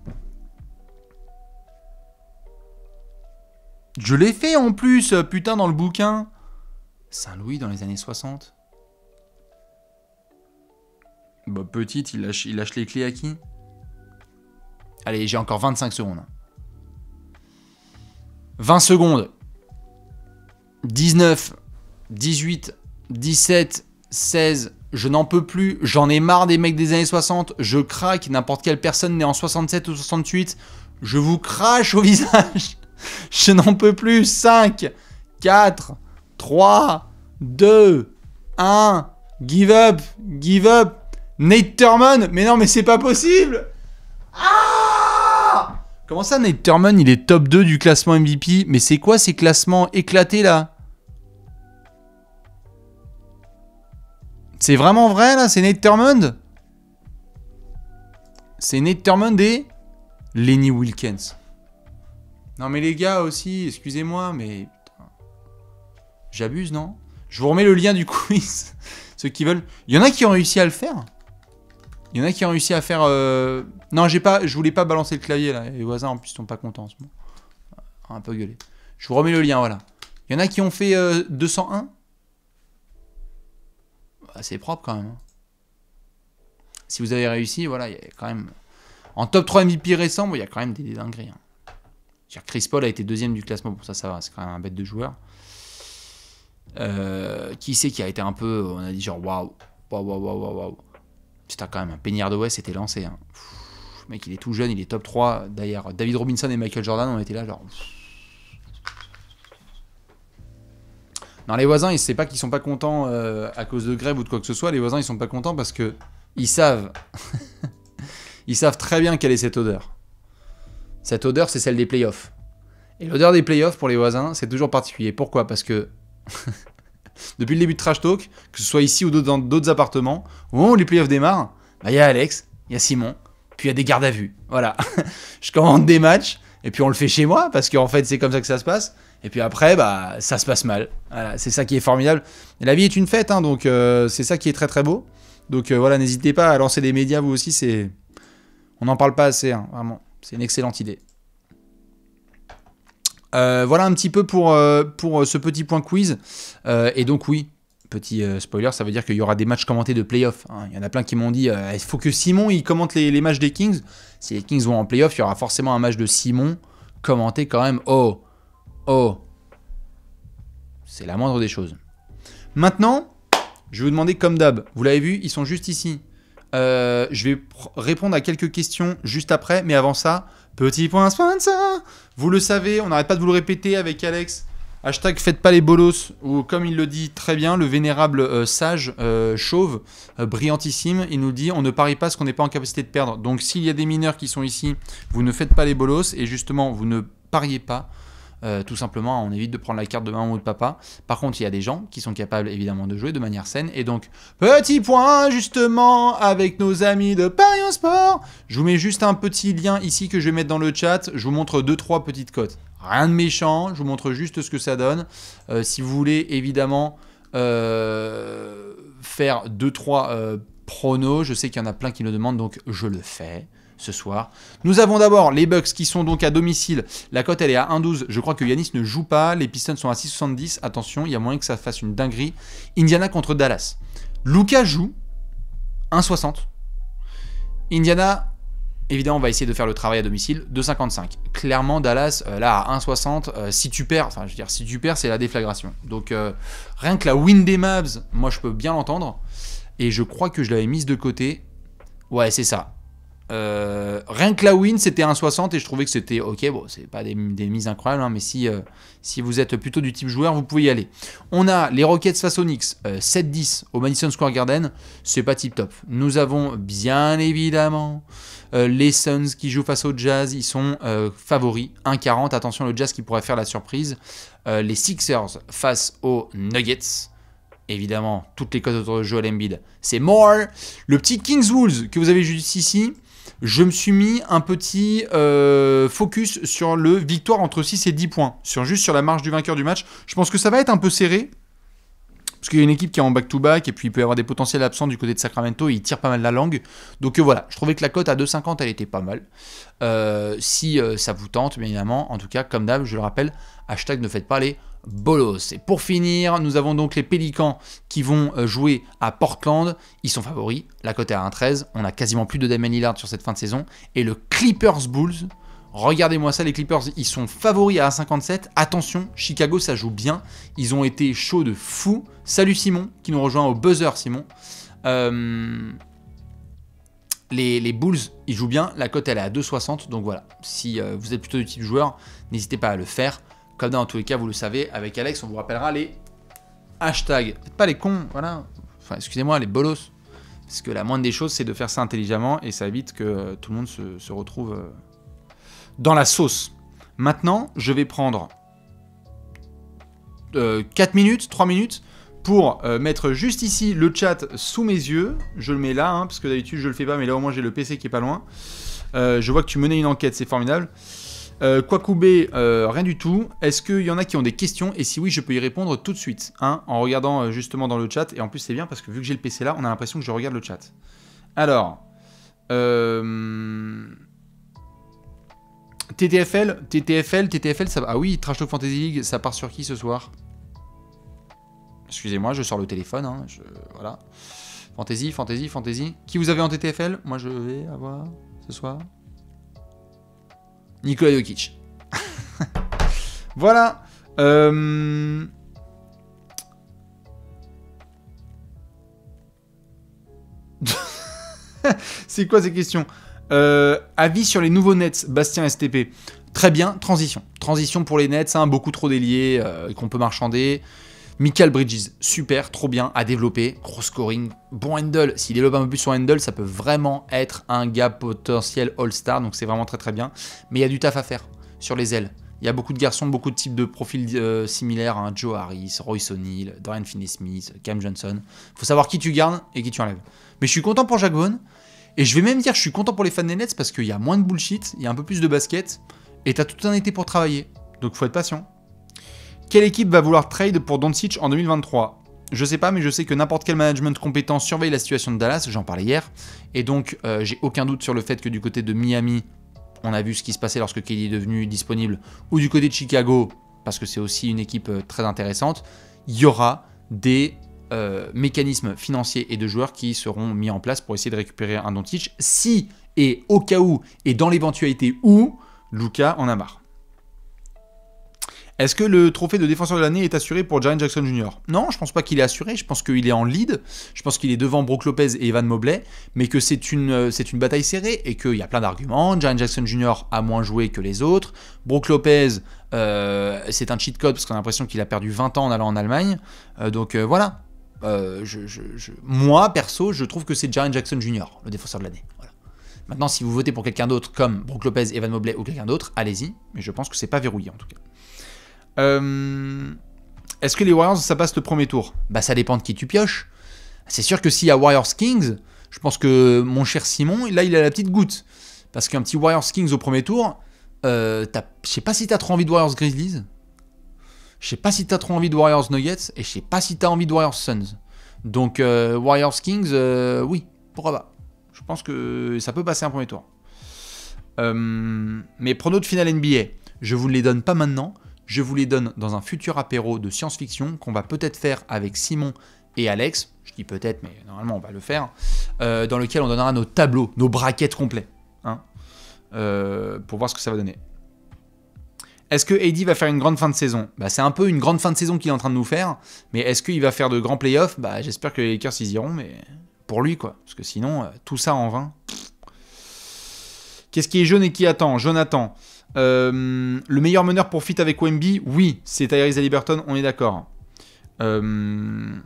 [SPEAKER 1] Je l'ai fait en plus, putain, dans le bouquin. Saint-Louis dans les années 60. Bah, petite, il lâche les clés à qui? Allez, j'ai encore 25 secondes. 20 secondes. 19, 18, 17, 16. Je n'en peux plus. J'en ai marre des mecs des années 60. Je craque. N'importe quelle personne née en 67 ou 68. Je vous crache au visage. Je n'en peux plus. 5, 4, 3, 2, 1. Give up. Give up. Nate Thurmond. Mais non, mais c'est pas possible. Ah! Comment ça, Nate Thurmond, il est top 2 du classement MVP? Mais c'est quoi ces classements éclatés, là? C'est vraiment vrai, là? C'est Nate Thurmond? C'est Nate Thurmond et... Lenny Wilkens. Non mais les gars aussi, excusez-moi, mais... J'abuse, non? Je vous remets le lien du quiz. Ceux qui veulent... Il y en a qui ont réussi à le faire. Il y en a qui ont réussi à faire... Non, je voulais pas balancer le clavier, là. Les voisins, en plus, sont pas contents en ce moment. Un peu gueulé. Je vous remets le lien, voilà. Il y en a qui ont fait 201. C'est propre, quand même. Hein. Si vous avez réussi, voilà, il y a quand même... En top 3 MVP récent, bon, il y a quand même des dingueries. Hein. Chris Paul a été 2e du classement, pour ça va, c'est quand même un bête de joueur. Qui c'est qui a été un peu, on a dit genre waouh. Putain, quand même, un Penny Hardaway s'était lancé. Hein. Pff, mec, il est tout jeune, il est top 3. D'ailleurs, David Robinson et Michael Jordan ont été là, genre. Non, les voisins, c'est pas qu'ils sont pas contents à cause de grève ou de quoi que ce soit. Les voisins, ils sont pas contents parce que ils savent. Ils savent très bien quelle est cette odeur. Cette odeur, c'est celle des playoffs. Et l'odeur des playoffs, pour les voisins, c'est toujours particulier. Pourquoi? Parce que, depuis le début de Trash Talk, que ce soit ici ou dans d'autres appartements, au moment où les playoffs démarrent, bah, y a Alex, il y a Simon, puis il y a des gardes à vue. Voilà. Je commande des matchs, et puis on le fait chez moi, parce qu'en fait, c'est comme ça que ça se passe. Et puis après, bah, ça se passe mal. Voilà, c'est ça qui est formidable. Et la vie est une fête, hein, donc c'est ça qui est très très beau. Donc voilà, n'hésitez pas à lancer des médias, vous aussi, c'est... On n'en parle pas assez, hein, vraiment. C'est une excellente idée. Voilà un petit peu pour ce petit point quiz. Et donc oui, petit spoiler, ça veut dire qu'il y aura des matchs commentés de playoff. Hein. Il y en a plein qui m'ont dit il faut que Simon il commente les matchs des Kings. Si les Kings vont en playoff, il y aura forcément un match de Simon commenté quand même. Oh, c'est la moindre des choses. Maintenant, je vais vous demander comme d'hab. Vous l'avez vu, ils sont juste ici. Je vais répondre à quelques questions juste après, mais avant ça, petit point sponsor. Vous le savez, on n'arrête pas de vous le répéter avec Alex. Hashtag faites pas les bolos, ou comme il le dit très bien, le vénérable sage chauve, brillantissime, il nous dit on ne parie pas ce qu'on n'est pas en capacité de perdre. Donc s'il y a des mineurs qui sont ici, vous ne faites pas les bolos, et justement vous ne pariez pas. Tout simplement, on évite de prendre la carte de maman ou de papa. Par contre, il y a des gens qui sont capables évidemment de jouer de manière saine. Et donc, petit point justement avec nos amis de Paris au Sport. Je vous mets juste un petit lien ici que je vais mettre dans le chat. Je vous montre 2-3 petites cotes. Rien de méchant, je vous montre juste ce que ça donne. Si vous voulez évidemment faire 2-3 pronos, je sais qu'il y en a plein qui le demandent, donc je le fais. Ce soir. Nous avons d'abord les Bucks qui sont donc à domicile. La cote elle est à 1,12. Je crois que Giannis ne joue pas. Les Pistons sont à 6,70. Attention, il y a moyen que ça fasse une dinguerie. Indiana contre Dallas. Luka joue 1,60. Indiana, évidemment, on va essayer de faire le travail à domicile. 2,55. Clairement, Dallas, là à 1,60. Si tu perds, enfin je veux dire, si tu perds, c'est la déflagration. Donc rien que la win des Mavs, moi je peux bien l'entendre. Et je crois que je l'avais mise de côté. Ouais, c'est ça. Rien que la win c'était 1,60 et je trouvais que c'était ok, bon c'est pas des mises incroyables hein, mais si vous êtes plutôt du type joueur vous pouvez y aller. On a les Rockets face aux Knicks 7-10 au Madison Square Garden, c'est pas tip top. Nous avons bien évidemment les Suns qui jouent face aux Jazz, ils sont favoris 1,40, attention le Jazz qui pourrait faire la surprise. Les Sixers face aux Nuggets. Évidemment, toutes les cotes autour de Joel Embiid, c'est more. Le petit Kings Wolves que vous avez juste ici, je me suis mis un petit focus sur le victoire entre 6 et 10 points, juste sur la marge du vainqueur du match. Je pense que ça va être un peu serré, parce qu'il y a une équipe qui est en back-to-back, et puis il peut y avoir des potentiels absents du côté de Sacramento, et il tire pas mal la langue. Donc voilà, je trouvais que la cote à 2,50, elle était pas mal. Si ça vous tente, bien évidemment, en tout cas, comme d'hab, je le rappelle, hashtag ne faites pas les bolos. Et pour finir, nous avons donc les Pélicans qui vont jouer à Portland. Ils sont favoris. La cote est à 1,13. On a quasiment plus de Damian Lillard sur cette fin de saison. Et le Clippers Bulls, regardez-moi ça, les Clippers, ils sont favoris à 1,57. Attention, Chicago, ça joue bien. Ils ont été chauds de fou. Salut Simon, qui nous rejoint au buzzer, Simon. Les Bulls, ils jouent bien. La cote, elle est à 2,60. Donc voilà, si vous êtes plutôt du type joueur, n'hésitez pas à le faire. Comme dans tous les cas, vous le savez, avec Alex, on vous rappellera les hashtags. Faites pas les cons, voilà. Enfin, excusez-moi, les bolos. Parce que la moindre des choses, c'est de faire ça intelligemment et ça évite que tout le monde se retrouve dans la sauce. Maintenant, je vais prendre 4 minutes, 3 minutes pour mettre juste ici le chat sous mes yeux. Je le mets là, hein, parce que d'habitude, je le fais pas, mais là, au moins, j'ai le PC qui est pas loin. Je vois que tu menais une enquête, c'est formidable. Kwakubé, rien du tout. Est-ce qu'il y en a qui ont des questions? Et si oui, je peux y répondre tout de suite, hein, en regardant justement dans le chat. Et en plus, c'est bien parce que vu que j'ai le PC là, on a l'impression que je regarde le chat. Alors, TTFL, ça va. Ah oui, Trash Talk Fantasy League, ça part sur qui ce soir? Excusez-moi, je sors le téléphone. Hein, voilà. Fantasy. Qui vous avez en TTFL? Moi, je vais avoir ce soir. Nikola Jokic. Voilà. C'est quoi ces questions? Avis sur les nouveaux Nets, Bastien STP. Très bien, transition. Transition pour les Nets, hein, beaucoup trop d'ailiers qu'on peut marchander. Mikal Bridges, super, trop bien, à développer, gros scoring, bon handle. S'il développe un peu plus son handle, ça peut vraiment être un gars potentiel All-Star, donc c'est vraiment très très bien. Mais il y a du taf à faire sur les ailes. Il y a beaucoup de garçons, beaucoup de types de profils similaires, hein, Joe Harris, Royce O'Neal, Dorian Finney-Smith, Cam Johnson. Il faut savoir qui tu gardes et qui tu enlèves. Mais je suis content pour Jacques Vaughn, et je vais même dire que je suis content pour les fans des Nets parce qu'il y a moins de bullshit, il y a un peu plus de basket, et t'as tout un été pour travailler, donc faut être patient. Quelle équipe va vouloir trade pour Doncic en 2023? Je sais pas, mais je sais que n'importe quel management compétent surveille la situation de Dallas, j'en parlais hier, et donc j'ai aucun doute sur le fait que du côté de Miami, on a vu ce qui se passait lorsque KD est devenu disponible, ou du côté de Chicago, parce que c'est aussi une équipe très intéressante, il y aura des mécanismes financiers et de joueurs qui seront mis en place pour essayer de récupérer un Doncic si et au cas où et dans l'éventualité où Luka en a marre. Est-ce que le trophée de défenseur de l'année est assuré pour Jaren Jackson Jr. Non, je pense pas qu'il est assuré. Je pense qu'il est en lead. Je pense qu'il est devant Brook Lopez et Evan Mobley, mais que c'est une bataille serrée et qu'il y a plein d'arguments. Jaren Jackson Jr. a moins joué que les autres. Brook Lopez, c'est un cheat code parce qu'on a l'impression qu'il a perdu 20 ans en allant en Allemagne. Voilà. Moi, perso, je trouve que c'est Jaren Jackson Jr., le défenseur de l'année. Voilà. Maintenant, si vous votez pour quelqu'un d'autre comme Brook Lopez, Evan Mobley ou quelqu'un d'autre, allez-y. Mais je pense que c'est pas verrouillé en tout cas. Est-ce que les Warriors ça passe le premier tour? Bah ça dépend de qui tu pioches. C'est sûr que s'il y a Warriors Kings, je pense que mon cher Simon, là il a la petite goutte. Parce qu'un petit Warriors Kings au premier tour, je sais pas si t'as trop envie de Warriors Grizzlies, je sais pas si t'as trop envie de Warriors Nuggets, et je sais pas si t'as envie de Warriors Suns. Donc Warriors Kings, oui, pourquoi pas. Je pense que ça peut passer un premier tour. Mes pronos de finale NBA, je vous les donne pas maintenant. Je vous les donne dans un futur apéro de science-fiction qu'on va peut-être faire avec Simon et Alex. Je dis peut-être, mais normalement on va le faire. Dans lequel on donnera nos tableaux, nos brackets complets. Hein, pour voir ce que ça va donner. Est-ce que AD va faire une grande fin de saison? Bah, c'est un peu une grande fin de saison qu'il est en train de nous faire. Mais est-ce qu'il va faire de grands playoffs? Bah, j'espère que les Lakers y iront, mais pour lui, quoi. Parce que sinon, tout ça en vain. Qu'est-ce qui est jaune et qui attend? Jonathan. Le meilleur meneur pour fit avec Wemby, oui, c'est Tyrese Haliburton, on est d'accord. Je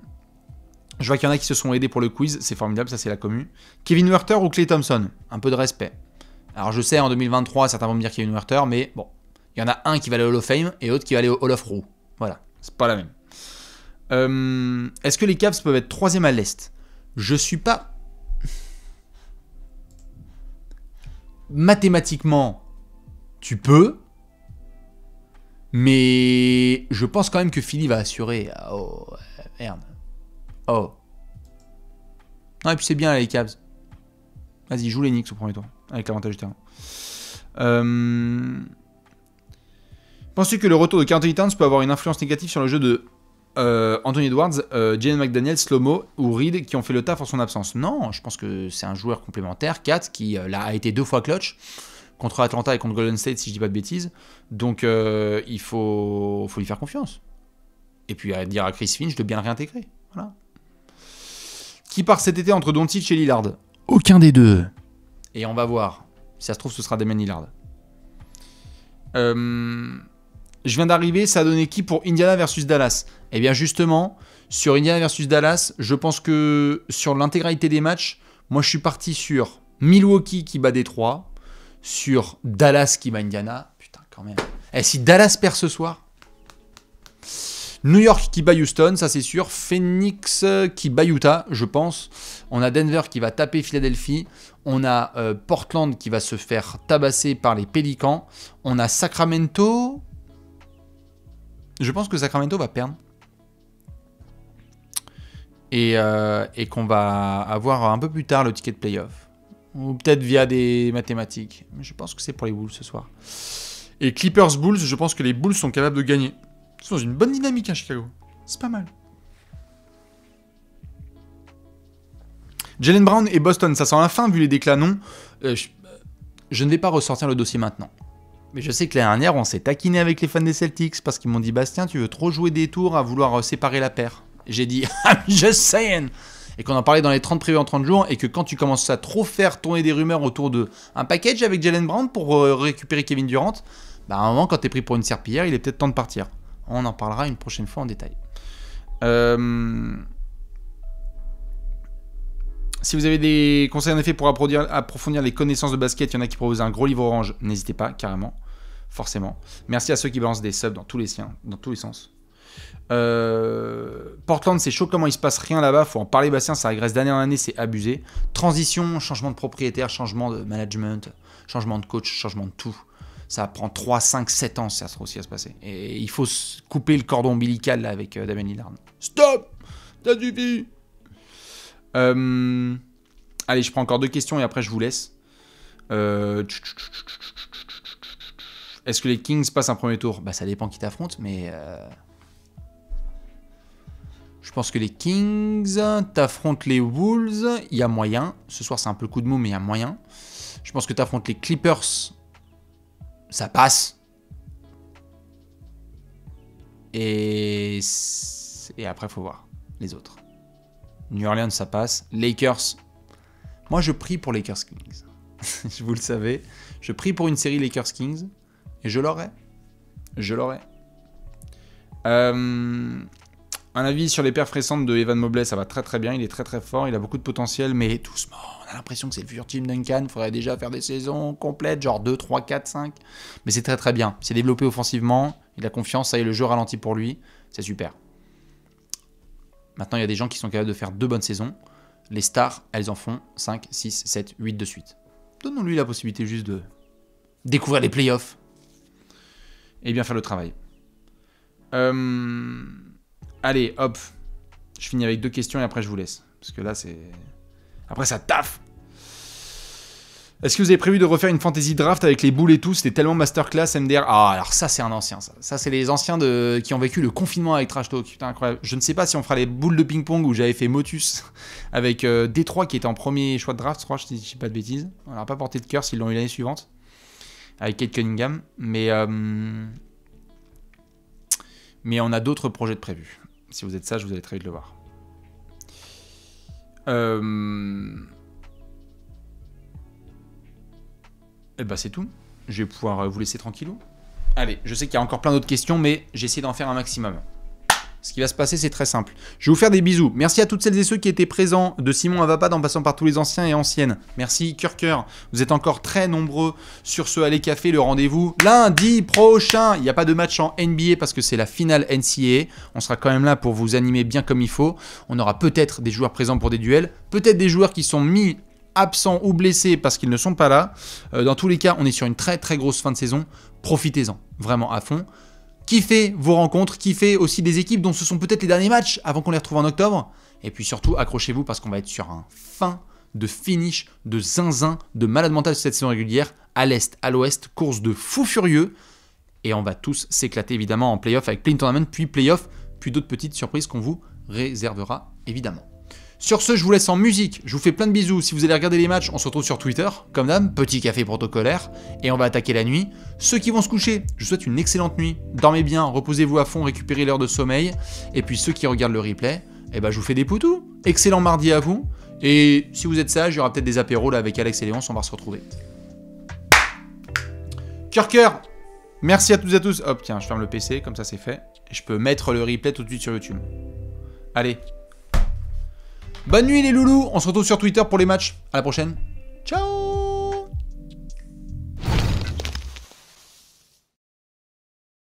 [SPEAKER 1] vois qu'il y en a qui se sont aidés pour le quiz, c'est formidable, ça c'est la commu. Kevin Huerter ou Klay Thompson? Un peu de respect. Alors je sais, en 2023, certains vont me dire Kevin Huerter, mais bon, il y en a un qui va aller au Hall of Fame et l'autre qui va aller au Hall of Roux. Voilà, c'est pas la même. Est-ce que les Cavs peuvent être 3e à l'Est? Je suis pas... Mathématiquement... Tu peux, mais je pense quand même que Philly va assurer. Oh, merde. Oh. Non, et puis c'est bien les Cavs. Vas-y, joue les Knicks au premier tour, avec l'avantage du terrain. Penses-tu que le retour de Karl Anthony Towns peut avoir une influence négative sur le jeu de Anthony Edwards, Jalen McDaniels, Slomo ou Reed qui ont fait le taf en son absence? Non, je pense que c'est un joueur complémentaire, Kat, qui a été 2 fois clutch. Contre Atlanta et contre Golden State, si je dis pas de bêtises. Donc, il faut lui faire confiance. Et puis, dire à Chris Finch de bien le réintégrer. Voilà. Qui part cet été entre Doncic et Lillard? Aucun des deux. Et on va voir. Si ça se trouve, ce sera Damian Lillard. Je viens d'arriver, ça a donné qui pour Indiana versus Dallas? Eh bien, justement, sur Indiana versus Dallas, je pense que sur l'intégralité des matchs, moi, je suis parti sur Milwaukee qui bat Détroit, sur Dallas qui bat Indiana. Putain, quand même. Et si Dallas perd ce soir, New York qui bat Houston, ça c'est sûr. Phoenix qui bat Utah, je pense. On a Denver qui va taper Philadelphie. On a Portland qui va se faire tabasser par les Pélicans. On a Sacramento. Je pense que Sacramento va perdre. Et qu'on va avoir un peu plus tard le ticket de playoff. Ou peut-être via des mathématiques. Mais je pense que c'est pour les Bulls ce soir. Et Clippers-Bulls, je pense que les Bulls sont capables de gagner. Ils sont dans une bonne dynamique à Chicago. C'est pas mal. Jaylen Brown et Boston, ça sent la fin vu les déclats non. Je ne vais pas ressortir le dossier maintenant. Mais je sais que l'année dernière, on s'est taquiné avec les fans des Celtics parce qu'ils m'ont dit « Bastien, tu veux trop jouer des tours à vouloir séparer la paire ». J'ai dit « I'm just saying ». Et qu'on en parlait dans les 30 prévus en 30 jours, et que quand tu commences à trop faire tourner des rumeurs autour de un package avec Jaylen Brown pour récupérer Kevin Durant, bah à un moment, quand t'es pris pour une serpillière, il est peut-être temps de partir. On en parlera une prochaine fois en détail. Si vous avez des conseils en effet pour approfondir les connaissances de basket, il y en a qui proposent un gros livre orange, n'hésitez pas, carrément, forcément. Merci à ceux qui balancent des subs dans tous les sens. Portland, c'est chaud comment il se passe rien là-bas, faut en parler Bastien, ça régresse d'année en année, c'est abusé. Transition, changement de propriétaire, changement de management, changement de coach, changement de tout. Ça prend 3, 5, 7 ans si ça se passer. Et il faut couper le cordon ombilical là, avec Damian Lillard. Stop! T'as suffi! Allez, je prends encore 2 questions et après je vous laisse. Est-ce que les Kings passent un premier tour? Bah ça dépend qui t'affronte, mais... Je pense que les Kings, t'affrontes les Wolves, il y a moyen. Ce soir, c'est un peu le coup de mou, mais il y a moyen. Je pense que t'affrontes les Clippers, ça passe. Et après, faut voir les autres. New Orleans, ça passe. Lakers, moi, je prie pour Lakers Kings. Vous le savez, je prie pour une série Lakers Kings et je l'aurai. Je l'aurai. Un avis sur les perfs récentes de Evan Mobley, ça va très très bien, il est très très fort, il a beaucoup de potentiel, mais doucement, on a l'impression que c'est le futur Tim Duncan, il faudrait déjà faire des saisons complètes, genre 2, 3, 4, 5, mais c'est très très bien, il s'est développé offensivement, il a confiance, ça y est, le jeu ralentit pour lui, c'est super. Maintenant, il y a des gens qui sont capables de faire 2 bonnes saisons, les stars, elles en font 5, 6, 7, 8 de suite. Donnons-lui la possibilité juste de découvrir les playoffs et bien faire le travail. Allez, hop. Je finis avec 2 questions et après je vous laisse. Parce que là, c'est... Après, ça taffe. Est-ce que vous avez prévu de refaire une fantasy draft avec les boules et tout? C'était tellement masterclass, MDR. Ah, alors ça, c'est un ancien, ça. Ça, c'est les anciens qui ont vécu le confinement avec Trash Talk. Putain, incroyable. Je ne sais pas si on fera les boules de ping-pong où j'avais fait Motus avec Détroit qui était en premier choix de draft, je crois, je dis pas de bêtises. On n'aura pas porté de cœur s'ils l'ont eu l'année suivante. Avec Kate Cunningham. Mais on a d'autres projets de prévus. Si vous êtes sage, vous allez très vite le voir. Et bah c'est tout. Je vais pouvoir vous laisser tranquillou. Allez, je sais qu'il y a encore plein d'autres questions, mais j'ai essayé d'en faire un maximum. Ce qui va se passer, c'est très simple. Je vais vous faire des bisous. Merci à toutes celles et ceux qui étaient présents, de Simon à Vapad en passant par tous les anciens et anciennes. Merci, cœur. Vous êtes encore très nombreux sur ce Allez Café, le rendez-vous lundi prochain. Il n'y a pas de match en NBA parce que c'est la finale NCAA. On sera quand même là pour vous animer bien comme il faut. On aura peut-être des joueurs présents pour des duels, peut-être des joueurs qui sont mis absents ou blessés parce qu'ils ne sont pas là. Dans tous les cas, on est sur une très très grosse fin de saison. Profitez-en, vraiment à fond. Kiffez vos rencontres, kiffez aussi des équipes dont ce sont peut-être les derniers matchs avant qu'on les retrouve en octobre. Et puis surtout, accrochez-vous parce qu'on va être sur un fin de finish, de zinzin, de malade mental cette saison régulière. À l'est, à l'ouest, course de fou furieux. Et on va tous s'éclater évidemment en play-off avec Play-in Tournament, puis play-off, puis d'autres petites surprises qu'on vous réservera évidemment. Sur ce, je vous laisse en musique, je vous fais plein de bisous. Si vous allez regarder les matchs, on se retrouve sur Twitter, comme d'hab, petit café protocolaire, et on va attaquer la nuit. Ceux qui vont se coucher, je vous souhaite une excellente nuit. Dormez bien, reposez-vous à fond, récupérez l'heure de sommeil. Et puis ceux qui regardent le replay, eh ben, je vous fais des poutous. Excellent mardi à vous. Et si vous êtes sage, il y aura peut-être des apéros là avec Alex et Léon, on va se retrouver. Cœur. Merci à toutes et à tous. Hop, tiens, je ferme le PC, comme ça c'est fait. Et je peux mettre le replay tout de suite sur YouTube. Allez. Bonne nuit les loulous, on se retrouve sur Twitter pour les matchs. À la prochaine. Ciao.